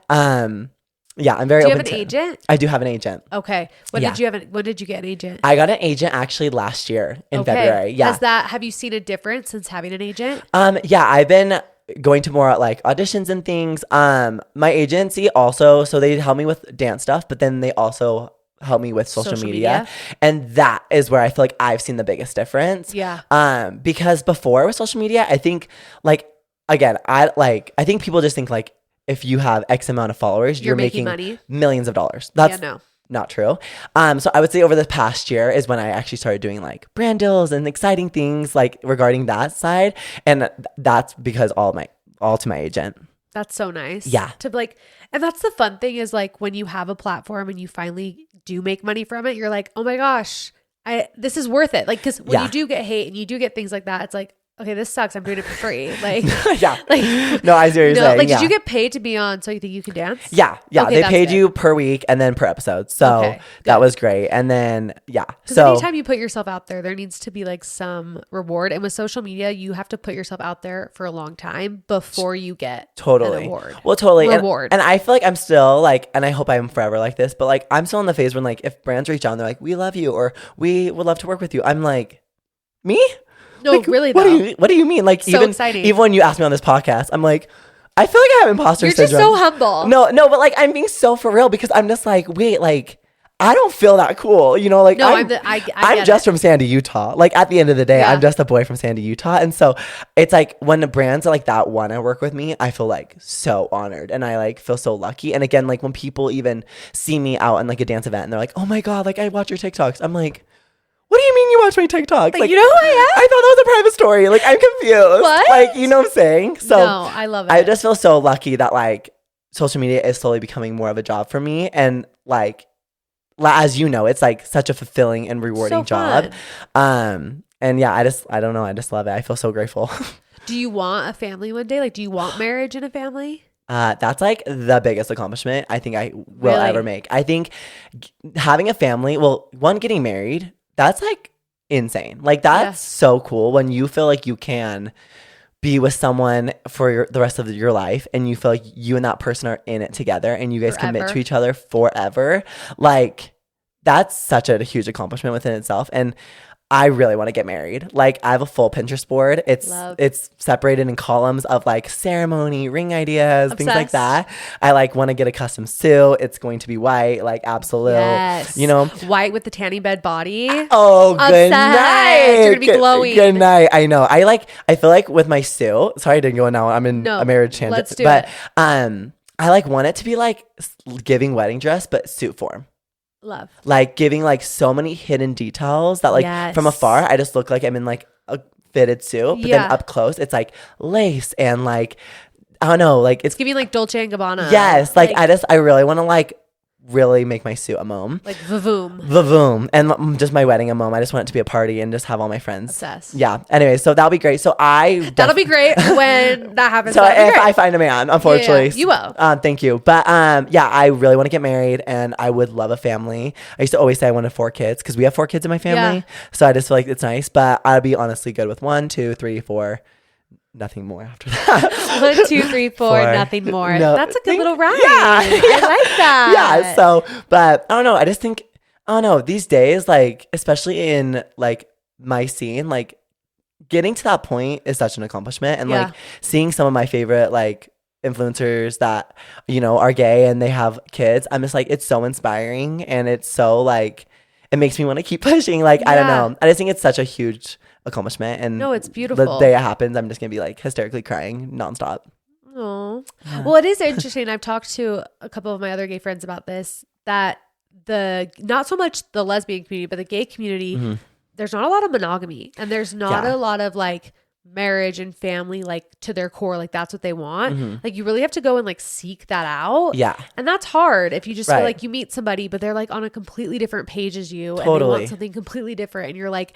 Yeah, I'm very open to it. Do you have an agent? I do have an agent. Okay. When did you get an agent? I got an agent actually last year in February. Yeah. Have you seen a difference since having an agent? Yeah, I've been going to more like auditions and things. My agency also, so they help me with dance stuff, but then they also help me with social media. And that is where I feel like I've seen the biggest difference. Yeah. Because before with social media, I think like, again, I think people just think like, if you have X amount of followers, you're making money. Millions of dollars. That's not true. So I would say over the past year is when I actually started doing like brand deals and exciting things like regarding that side. And that's because all to my agent. That's so nice. Yeah. And that's the fun thing is like when you have a platform and you finally do make money from it, you're like, oh my gosh, this is worth it. Like, because when you do get hate and you do get things like that, it's like, okay, this sucks. I'm doing it for free. Like, no, I see what you're saying. Like, did you get paid to be on So You Think You Can Dance? Yeah. Okay, they paid you per week and then per episode. So that was great. And then, so anytime you put yourself out there, there needs to be like some reward. And with social media, you have to put yourself out there for a long time before you get an award. Well, totally. Reward. And I feel like I'm still like, and I hope I'm forever like this, but like, I'm still in the phase when like, if brands reach out and they're like, we love you, or we would love to work with you. I'm like, me? No, like, really though. What do you mean? Like, so exciting. Even when you ask me on this podcast, I'm like, I feel like I have imposter syndrome. You're just so humble. No, but like, I'm being so for real because I'm just like, wait, like, I don't feel that cool. You know, like, no, I'm just from Sandy, Utah. Like, at the end of the day, I'm just a boy from Sandy, Utah. And so it's like when the brands like that want to work with me, I feel like so honored and I like feel so lucky. And again, like when people even see me out in like a dance event and they're like, oh my God, like I watch your TikToks. I'm like, what do you mean you watch my TikToks? Like, you know who I am? I thought that was a private story. Like, I'm confused. What? Like, you know what I'm saying? So no, I love it. I just feel so lucky that like social media is slowly becoming more of a job for me. And like, as you know, it's like such a fulfilling and rewarding job. And yeah, I don't know. I just love it. I feel so grateful. Do you want a family one day? Like, do you want marriage and a family? That's like the biggest accomplishment I think I will ever make. I think having a family, well, one, getting married, that's like insane. Like that's so cool when you feel like you can be with someone for the rest of your life and you feel like you and that person are in it together and you guys commit to each other forever. Like that's such a huge accomplishment within itself. And I really want to get married. Like I have a full Pinterest board. It's separated in columns of like ceremony, ring ideas, things like that. I like want to get a custom suit. It's going to be white, like absolute. Yes. You know, white with the tanning bed body. Oh, good night. You're gonna be glowing. Good night. I know. I feel like with my suit. Sorry, I didn't go now. I'm in a marriage tangent. Let's do it. I like want it to be like giving wedding dress, but suit form. Love. Like giving like so many hidden details that like from afar I just look like I'm in like a fitted suit, but then up close it's like lace and like I don't know, like it's giving like Dolce and Gabbana. Yes, like I really want to like really make my suit a mom. Like vavoom. Vavoom. And just my wedding a mom. I just want it to be a party and just have all my friends. Obsessed. Yeah. Anyway, so that'll be great. So that'll be great when that happens. So if I find a man, unfortunately. Yeah, you will. Thank you. But yeah, I really want to get married and I would love a family. I used to always say I wanted 4 kids because we have 4 kids in my family. Yeah. So I just feel like it's nice. But I'd be honestly good with 1, 2, 3, 4. Nothing more after that. 1, 2, 3, 4, nothing more. No, that's a good little rhyme. Yeah. I like that. Yeah. So, but I don't know. I just think, I don't know, these days, like, especially in like my scene, like getting to that point is such an accomplishment. And like seeing some of my favorite like influencers that, you know, are gay and they have kids, I'm just like, it's so inspiring and it's so like, it makes me want to keep pushing. Like, I don't know. I just think it's such a huge accomplishment, and no, it's beautiful. The day it happens, I'm just gonna be like hysterically crying nonstop. Oh, well, it is interesting. I've talked to a couple of my other gay friends about this, that not so much the lesbian community, but the gay community, there's not a lot of monogamy, and there's not a lot of like marriage and family, like to their core, like that's what they want. Like you really have to go and like seek that out. Yeah. And that's hard if you just feel like you meet somebody, but they're like on a completely different page as you, and they want something completely different. And you're like,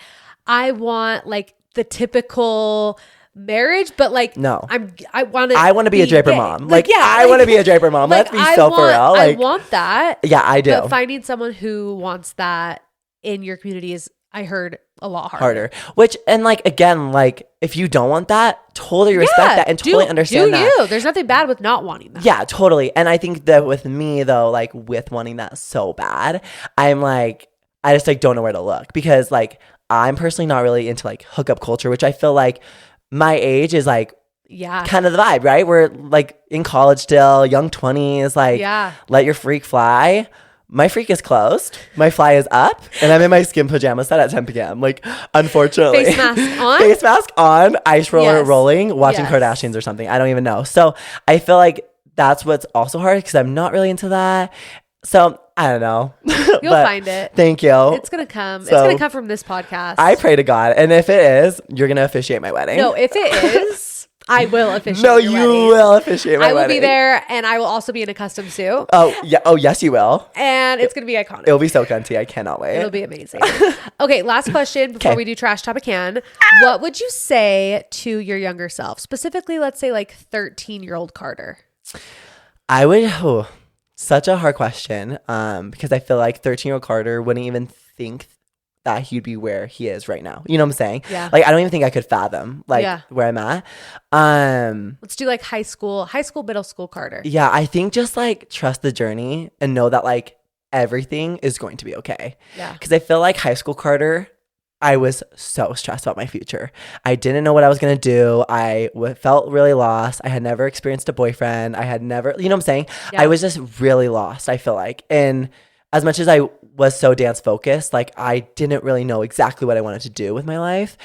I want like the typical marriage, but like no, I want to be a Draper gay. mom. Like I want to be a Draper mom. Let's be so for real. Like I want that. Yeah, I do. But finding someone who wants that in your community is, I heard, a lot harder. Which, and like again, like if you don't want that, totally respect that and totally understand that. There's nothing bad with not wanting that. Yeah, totally. And I think that with me though, like with wanting that so bad, I'm like, I just like don't know where to look, because like I'm personally not really into like hookup culture, which I feel like my age is like kind of the vibe, right? We're like in college still, young 20s, like let your freak fly. My freak is closed. My fly is up, and I'm in my skin pajama set at 10 p.m. Like, unfortunately. Face mask on? Face mask on, ice roller rolling, watching Kardashians or something. I don't even know. So I feel like that's what's also hard, because I'm not really into that. So I don't know. You'll find it. Thank you. It's going to come. It's going to come from this podcast. I pray to God. And if it is, you're going to officiate my wedding. No, if it is, I will officiate your wedding. No, you will officiate my wedding. I will be there, and I will also be in a custom suit. Oh, yeah. Oh, yes, you will. And it's going to be iconic. It'll be so cunty. I cannot wait. It'll be amazing. Okay, last question before we do Trash Topican. What would you say to your younger self? Specifically, let's say like 13-year-old Carter. I would... such a hard question, because I feel like 13-year-old Carter wouldn't even think that he'd be where he is right now. You know what I'm saying? Yeah. Like, I don't even think I could fathom, like, where I'm at. Let's do, like, high school, middle school Carter. Yeah, I think just, like, trust the journey and know that, like, everything is going to be okay. Yeah. Because I feel like high school Carter, I was so stressed about my future. I didn't know what I was going to do. I felt really lost. I had never experienced a boyfriend. I had never, you know what I'm saying? Yeah. I was just really lost, I feel like. And as much as I was so dance focused, like I didn't really know exactly what I wanted to do with my life.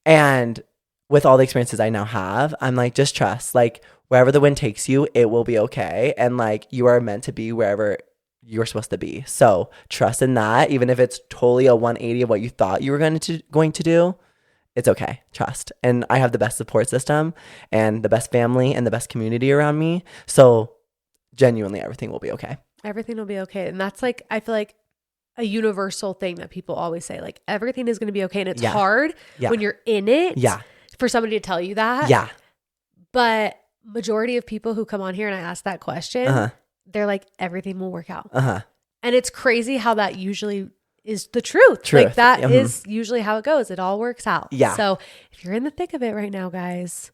And with all the experiences I now have, I'm like, just trust. Like wherever the wind takes you, it will be okay. And like you are meant to be wherever you're supposed to be. So trust in that, even if it's totally a 180 of what you thought you were going to do, it's okay. Trust. And I have the best support system and the best family and the best community around me. So genuinely, everything will be okay. Everything will be okay. And that's like, I feel like a universal thing that people always say, like everything is going to be okay. And it's hard when you're in it for somebody to tell you that. Yeah. But majority of people who come on here and I ask that question, they're like, everything will work out. And it's crazy how that usually is the truth. Like that is usually how it goes. It all works out. Yeah. So if you're in the thick of it right now, guys,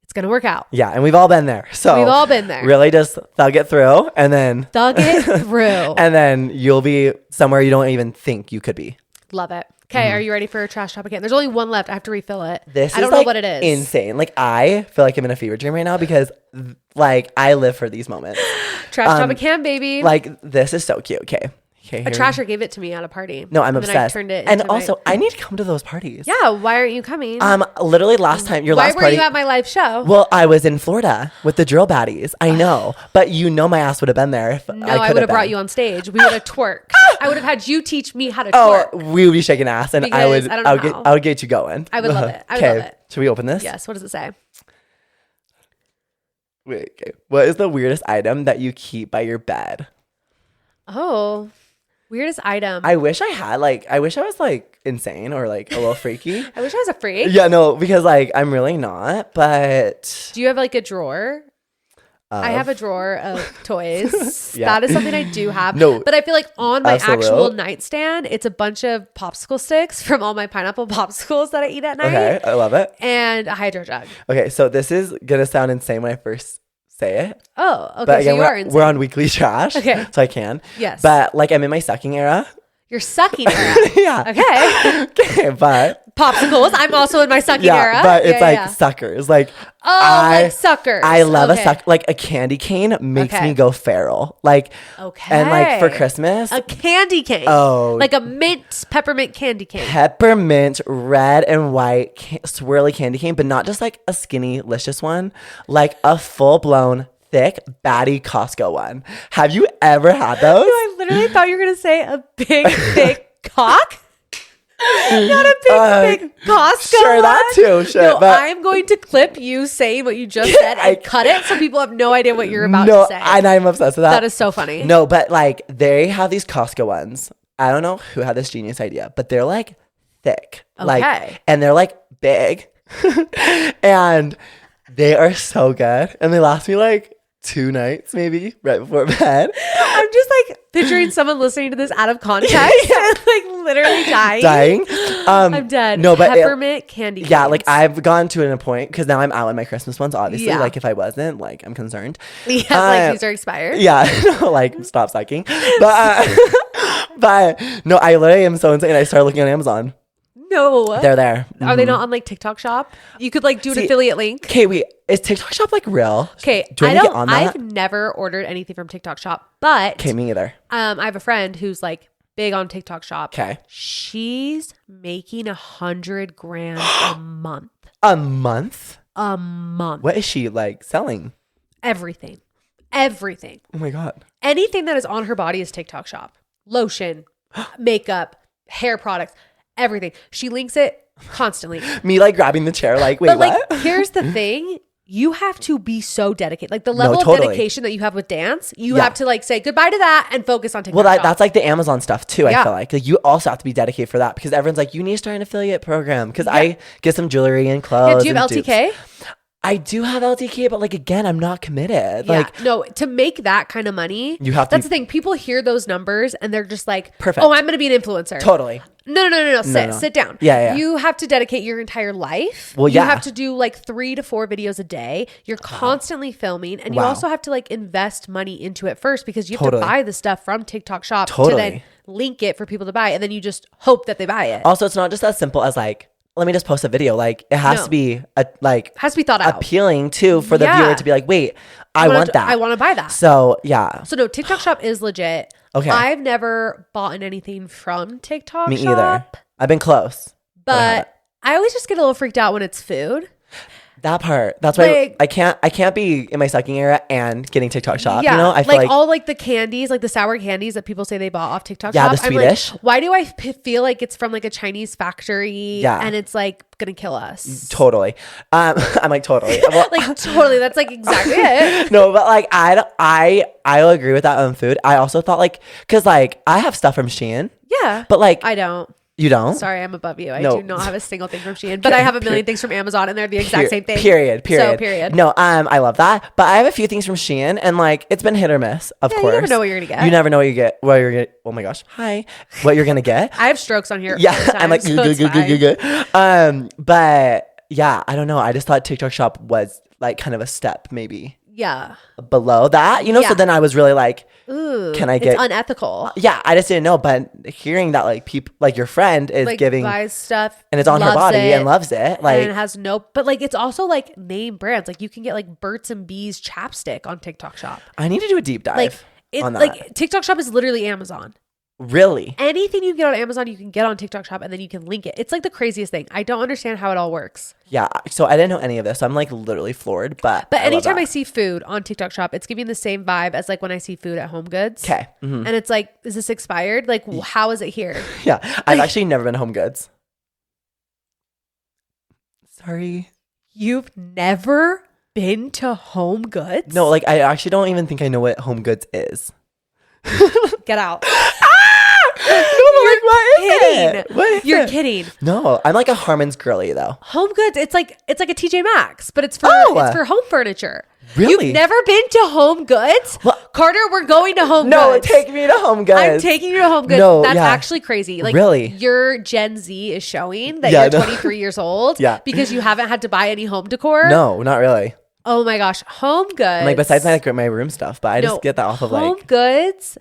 it's going to work out. Yeah. And we've all been there. So we've all been there. Really just thug it through and then thug it through. And then you'll be somewhere you don't even think you could be. Love it. Okay, are you ready for a Trash Topican? There's only one left. I have to refill it. I don't know what it is. Insane. Like I feel like I'm in a fever dream right now because like I live for these moments. Trash Topican, baby. Like this is so cute. Okay. A trasher gave it to me at a party. No, I'm obsessed. I turned it and also, I need to come to those parties. Yeah, why aren't you coming? Literally last time, last party. Why were you at my live show? Well, I was in Florida with the drill baddies. I know, but you know my ass would have been there if I would have brought you on stage. We would have twerked. I would have had you teach me how to twerk. Oh, we would be shaking ass, and I would get you going. I would love it. I would love it. Should we open this? Yes. What does it say? Wait. Okay. What is the weirdest item that you keep by your bed? Oh, weirdest item. I wish I had like, I wish I was like insane or like a little freaky. I wish I was a freak. Yeah, no, because like I'm really not, but. Do you have like a drawer? I have a drawer of toys. Yeah. That is something I do have. No, but I feel like on my absolute. actual nightstand, it's a bunch of popsicle sticks from all my pineapple popsicles that I eat at night. Okay, I love it. And a hydro jug. Okay, so this is gonna sound insane when I first say it. Oh, okay. But again, so you are insane. we're on weekly trash. Okay. So I can. Yes. But like I'm in my sucking era. You're sucking era. Yeah. Okay. Okay, but. Popsicles. I'm also in my sucking era. But it's like suckers. Like like suckers. I love a suck. Like a candy cane makes me go feral. Like and like for Christmas, a candy cane. Oh, like a mint peppermint candy cane. Peppermint, red and white swirly candy cane, but not just like a skinny, licious one. Like a full blown. Thick, batty Costco one. Have you ever had those? No, I literally thought you were gonna say a big, thick cock. Not a big Costco. Sure, one. that too. Sure, no, but I'm going to clip you saying what you just said and cut it so people have no idea what you're about to say. And I'm obsessed with that. That is so funny. No, but like they have these Costco ones. I don't know who had this genius idea, but they're like thick, like, and they're like big, and they are so good, and they last me like 2 nights maybe right before bed. I'm just like picturing someone listening to this out of context and like literally dying. I'm dead. No, but peppermint candy canes. Yeah, like I've gone to a point because now I'm out in my Christmas ones. Obviously, Yeah. like if I wasn't, like I'm concerned. Yeah, like these are expired. Yeah, like stop sucking. But but no, I literally am so insane. I started looking on Amazon. No, They're there. Are they not on like TikTok Shop? You could like do an affiliate link. Okay, wait. Is TikTok Shop like real? Okay, Do I need to get on that? I've never ordered anything from TikTok Shop, but Okay, me either. I have a friend who's like big on TikTok Shop. Okay. She's making $100,000 a month. A month? A month. What is she like selling? Everything. Oh my God. Anything that is on her body is TikTok Shop. Lotion, makeup, hair products, everything. She links it constantly. Me like grabbing the chair like, wait, but what? Like, here's the thing. You have to be so dedicated. Like the level of dedication that you have with dance, you have to like say goodbye to that and focus on TikTok. Well, that's like the Amazon stuff too. I feel like you also have to be dedicated for that because everyone's like, you need to start an affiliate program because I get some jewelry and clothes. Yeah, do you have LTK? Dupes. I do have LTK, but like again, I'm not committed. Yeah. Like no, to make that kind of money, you have to. That's the thing. People hear those numbers and they're just like, perfect. Oh, I'm going to be an influencer. Totally. No. Sit down. Yeah. You have to dedicate your entire life. Well, you have to do like 3 to 4 videos a day. You're constantly filming, and you also have to like invest money into it first because you have to buy the stuff from TikTok Shop to then link it for people to buy, and then you just hope that they buy it. Also, it's not just as simple as like, let me just post a video. Like it has to be has to be thought out, appealing too for the viewer to be like, wait, I want that. I want to buy that. So yeah. So no, TikTok Shop is legit. Okay. I've never bought anything from TikTok Shop. Me either. I've been close, but I always just get a little freaked out when it's food. That part. That's why I can't be in my sucking era and getting TikTok Shop. Yeah, you know, I feel like all like the candies, like the sour candies that people say they bought off TikTok Shop. Yeah, the Swedish. Like, why do I feel like it's from like a Chinese factory? Yeah, and it's like gonna kill us. Totally. I'm like totally. Well, like totally. That's like exactly it. No, but like I'll agree with that on food. I also thought like because like I have stuff from Shein. Yeah, but like I don't. You don't? Sorry, I'm above you. I do not have a single thing from Shein, but I have a million things from Amazon, and they're the exact same thing. Period. So, period. No, I love that, but I have a few things from Shein, and like it's been hit or miss. Of course, you never know what you're gonna get. You never know what you get. What you're gonna. Oh my gosh, hi. What you're gonna get? I have strokes on here. Yeah, I'm like good. But yeah, I don't know. I just thought TikTok Shop was like kind of a step, maybe. Yeah. Below that, you know. Yeah. So then I was really like, ooh, can I get? It's unethical. Yeah, I just didn't know. But hearing that, like people, like your friend is like, giving buys stuff, and it's on her body and loves it, like and it has but like it's also like name brands. Like you can get like Burt's and Bees chapstick on TikTok Shop. I need to do a deep dive on that. Like TikTok Shop is literally Amazon. Really? Anything you get on Amazon, you can get on TikTok Shop, and then you can link it. It's like the craziest thing. I don't understand how it all works. Yeah. So I didn't know any of this. I'm like literally floored. But anytime I see food on TikTok Shop, it's giving the same vibe as like when I see food at Home Goods. Okay. Mm-hmm. And it's like, is this expired? Like, how is it here? Yeah. I've actually never been to Home Goods. Sorry. You've never been to Home Goods? No, like I actually don't even think I know what Home Goods is. Get out. You're kidding. No, I'm like a Harmon's girly though. Home Goods, it's like a TJ Maxx, but it's for home furniture. Really? You've never been to Home Goods? Well, Carter, we're going to Home Goods. No, take me to Home Goods. I'm taking you to Home Goods. No, That's actually crazy. Like, really? Your Gen Z is showing that you're 23 years old because you haven't had to buy any home decor. No, not really. Oh my gosh. Home Goods. Like, besides my room stuff, but I just get that off of Home Goods.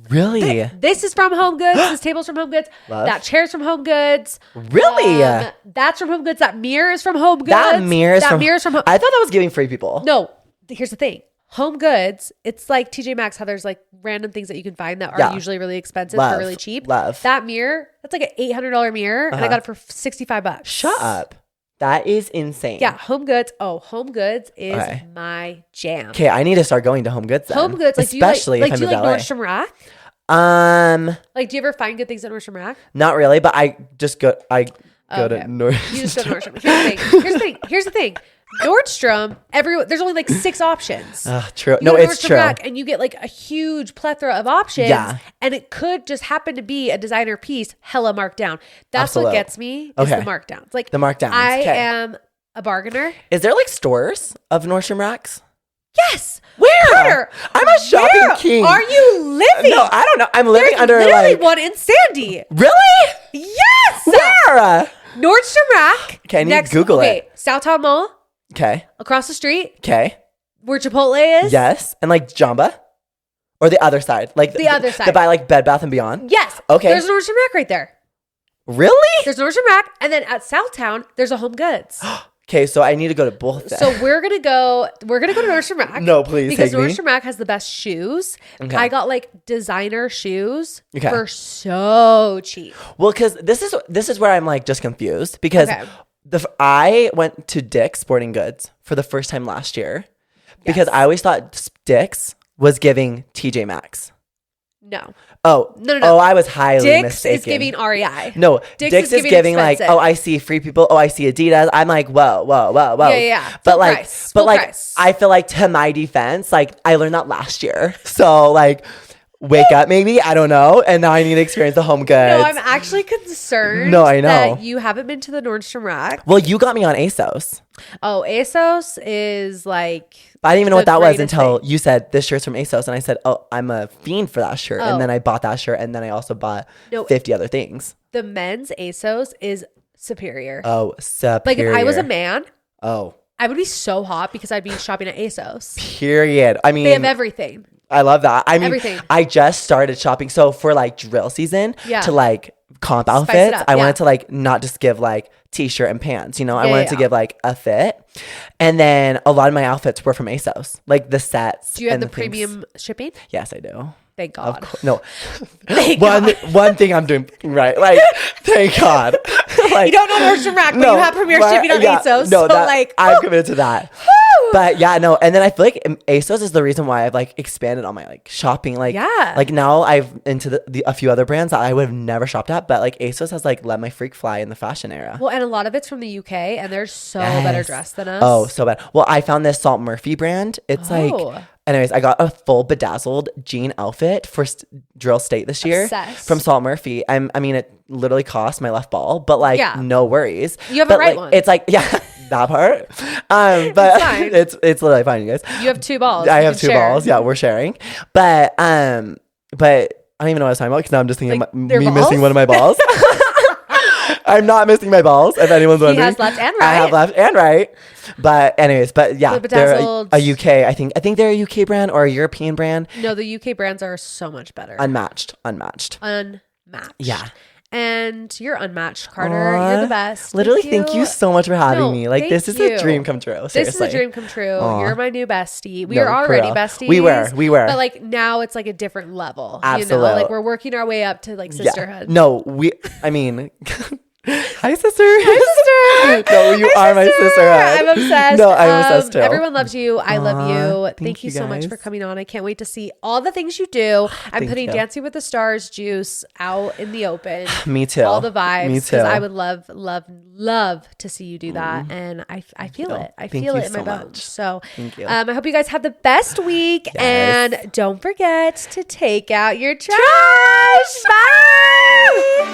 Really? This is from Home Goods. This table's from Home Goods. Love. That chair's from Home Goods. Really? That's from Home Goods. That mirror is from Home Goods. That mirror's from Home. I thought that was giving free people. No. Here's the thing. Home Goods, it's like TJ Maxx, how there's like random things that you can find that are usually really expensive for really cheap. That mirror, that's like an $800 mirror, and I got it for $65. Shut up. That is insane. Yeah, Home Goods. Oh, Home Goods is my jam. Okay, I need to start going to Home Goods then. Home Goods, like, especially do you like Nordstrom Rack? Like, do you ever find good things at Nordstrom Rack? Not really, but I just go. I go to Nordstrom. You just go to Nordstrom. Here's the thing. Nordstrom, there's only like 6 options. True. No, it's true. Rack and you get like a huge plethora of options. Yeah. And it could just happen to be a designer piece, hella marked down. That's what gets me is the markdowns. Like the markdowns. I am a bargainer. Is there like stores of Nordstrom Racks? Yes. Where? Carter, I'm a shopping king. Are you living? No, I don't know. I'm living under literally one in Sandy. Really? Yes. Where? Nordstrom Rack. Okay, I need to Google it. Southtown Mall. Okay. Across the street. Okay. Where Chipotle is. Yes. And like Jamba? Or the other side? Like the other side. To buy like Bed Bath & Beyond? Yes. Okay. There's a Nordstrom Rack right there. Really? There's a Nordstrom Rack. And then at Southtown, there's a Home Goods. Okay, so I need to go to both then. So we're gonna go to Nordstrom Rack. No, please because take me. Nordstrom Rack has the best shoes. Okay. I got like designer shoes for so cheap. Well, because this is where I'm like just confused because I went to Dick's Sporting Goods for the first time last year because I always thought Dick's was giving TJ Maxx. No. Oh. No. Oh, I was highly Dick's mistaken. is giving REI. No, Dick's is giving like, oh, I see Free People. Oh, I see Adidas. I'm like, whoa. Yeah. But I feel like to my defense, like I learned that last year. So like wake up maybe, I don't know. And now I need to experience the Home Goods. No, I'm actually concerned I know. that you haven't been to the Nordstrom Rack. Well, you got me on ASOS. Oh, ASOS is like... I didn't even know what that was until you said this shirt's from ASOS. And I said, oh, I'm a fiend for that shirt. And then I bought that shirt. And then I also bought 50 other things. The men's ASOS is superior. Oh, superior. Like if I was a man, I would be so hot because I'd be shopping at ASOS. Period. I mean... They have everything. I love that. I mean, everything. I just started shopping. So for like drill season to like comp outfits, I wanted to like not just give like t-shirt and pants, you know, I wanted to give like a fit. And then a lot of my outfits were from ASOS, like the sets. Do you have the premium shipping? Yes, I do. Thank God. No. One thing I'm doing right. Like, thank God. Like, you don't know Nordstrom Rack, but you have premier shipping on ASOS. No, so like, I'm committed to that. But yeah, no. And then I feel like ASOS is the reason why I've like expanded on my like shopping. Like, like now I've into a few other brands that I would have never shopped at. But like ASOS has like let my freak fly in the fashion era. Well, and a lot of it's from the UK and they're so better dressed than us. Oh, so bad. Well, I found this Salt Murphy brand. It's like... Anyways, I got a full bedazzled jean outfit for drill state this year from Salt Murphy. I mean, it literally cost my left ball, but like, no worries. You have a right one. It's like, that part. But it's literally fine, you guys. You have 2 balls. I have 2 balls. Yeah, we're sharing. But I don't even know what I was talking about because now I'm just thinking about me missing one of my balls. I'm not missing my balls, if anyone's wondering. He has left and right. I have left and right. But anyways, yeah, they're a UK. I think they're a UK brand or a European brand. No, the UK brands are so much better. Unmatched. Yeah. And you're unmatched, Carter. You're the best. Literally, thank you so much for having me. Like, this is a dream come true. Seriously. This is a dream come true. You're my new bestie. We were already besties. We were. But like now it's like a different level. Absolutely. You know? Like we're working our way up to like sisterhood. No, I mean... Hi, sister. Hi, sister. No, No, you are my sisterhood. I'm obsessed. No, I'm obsessed too. Everyone loves you. I love you. Thank you so much for coming on. I can't wait to see all the things you do. I'm putting Dancing with the Stars juice out in the open. Me too. All the vibes. Me too. Because I would love to see you do that. And I feel it. I feel it in my bones. So thank you. I hope you guys have the best week. Yes. And don't forget to take out your trash. Bye.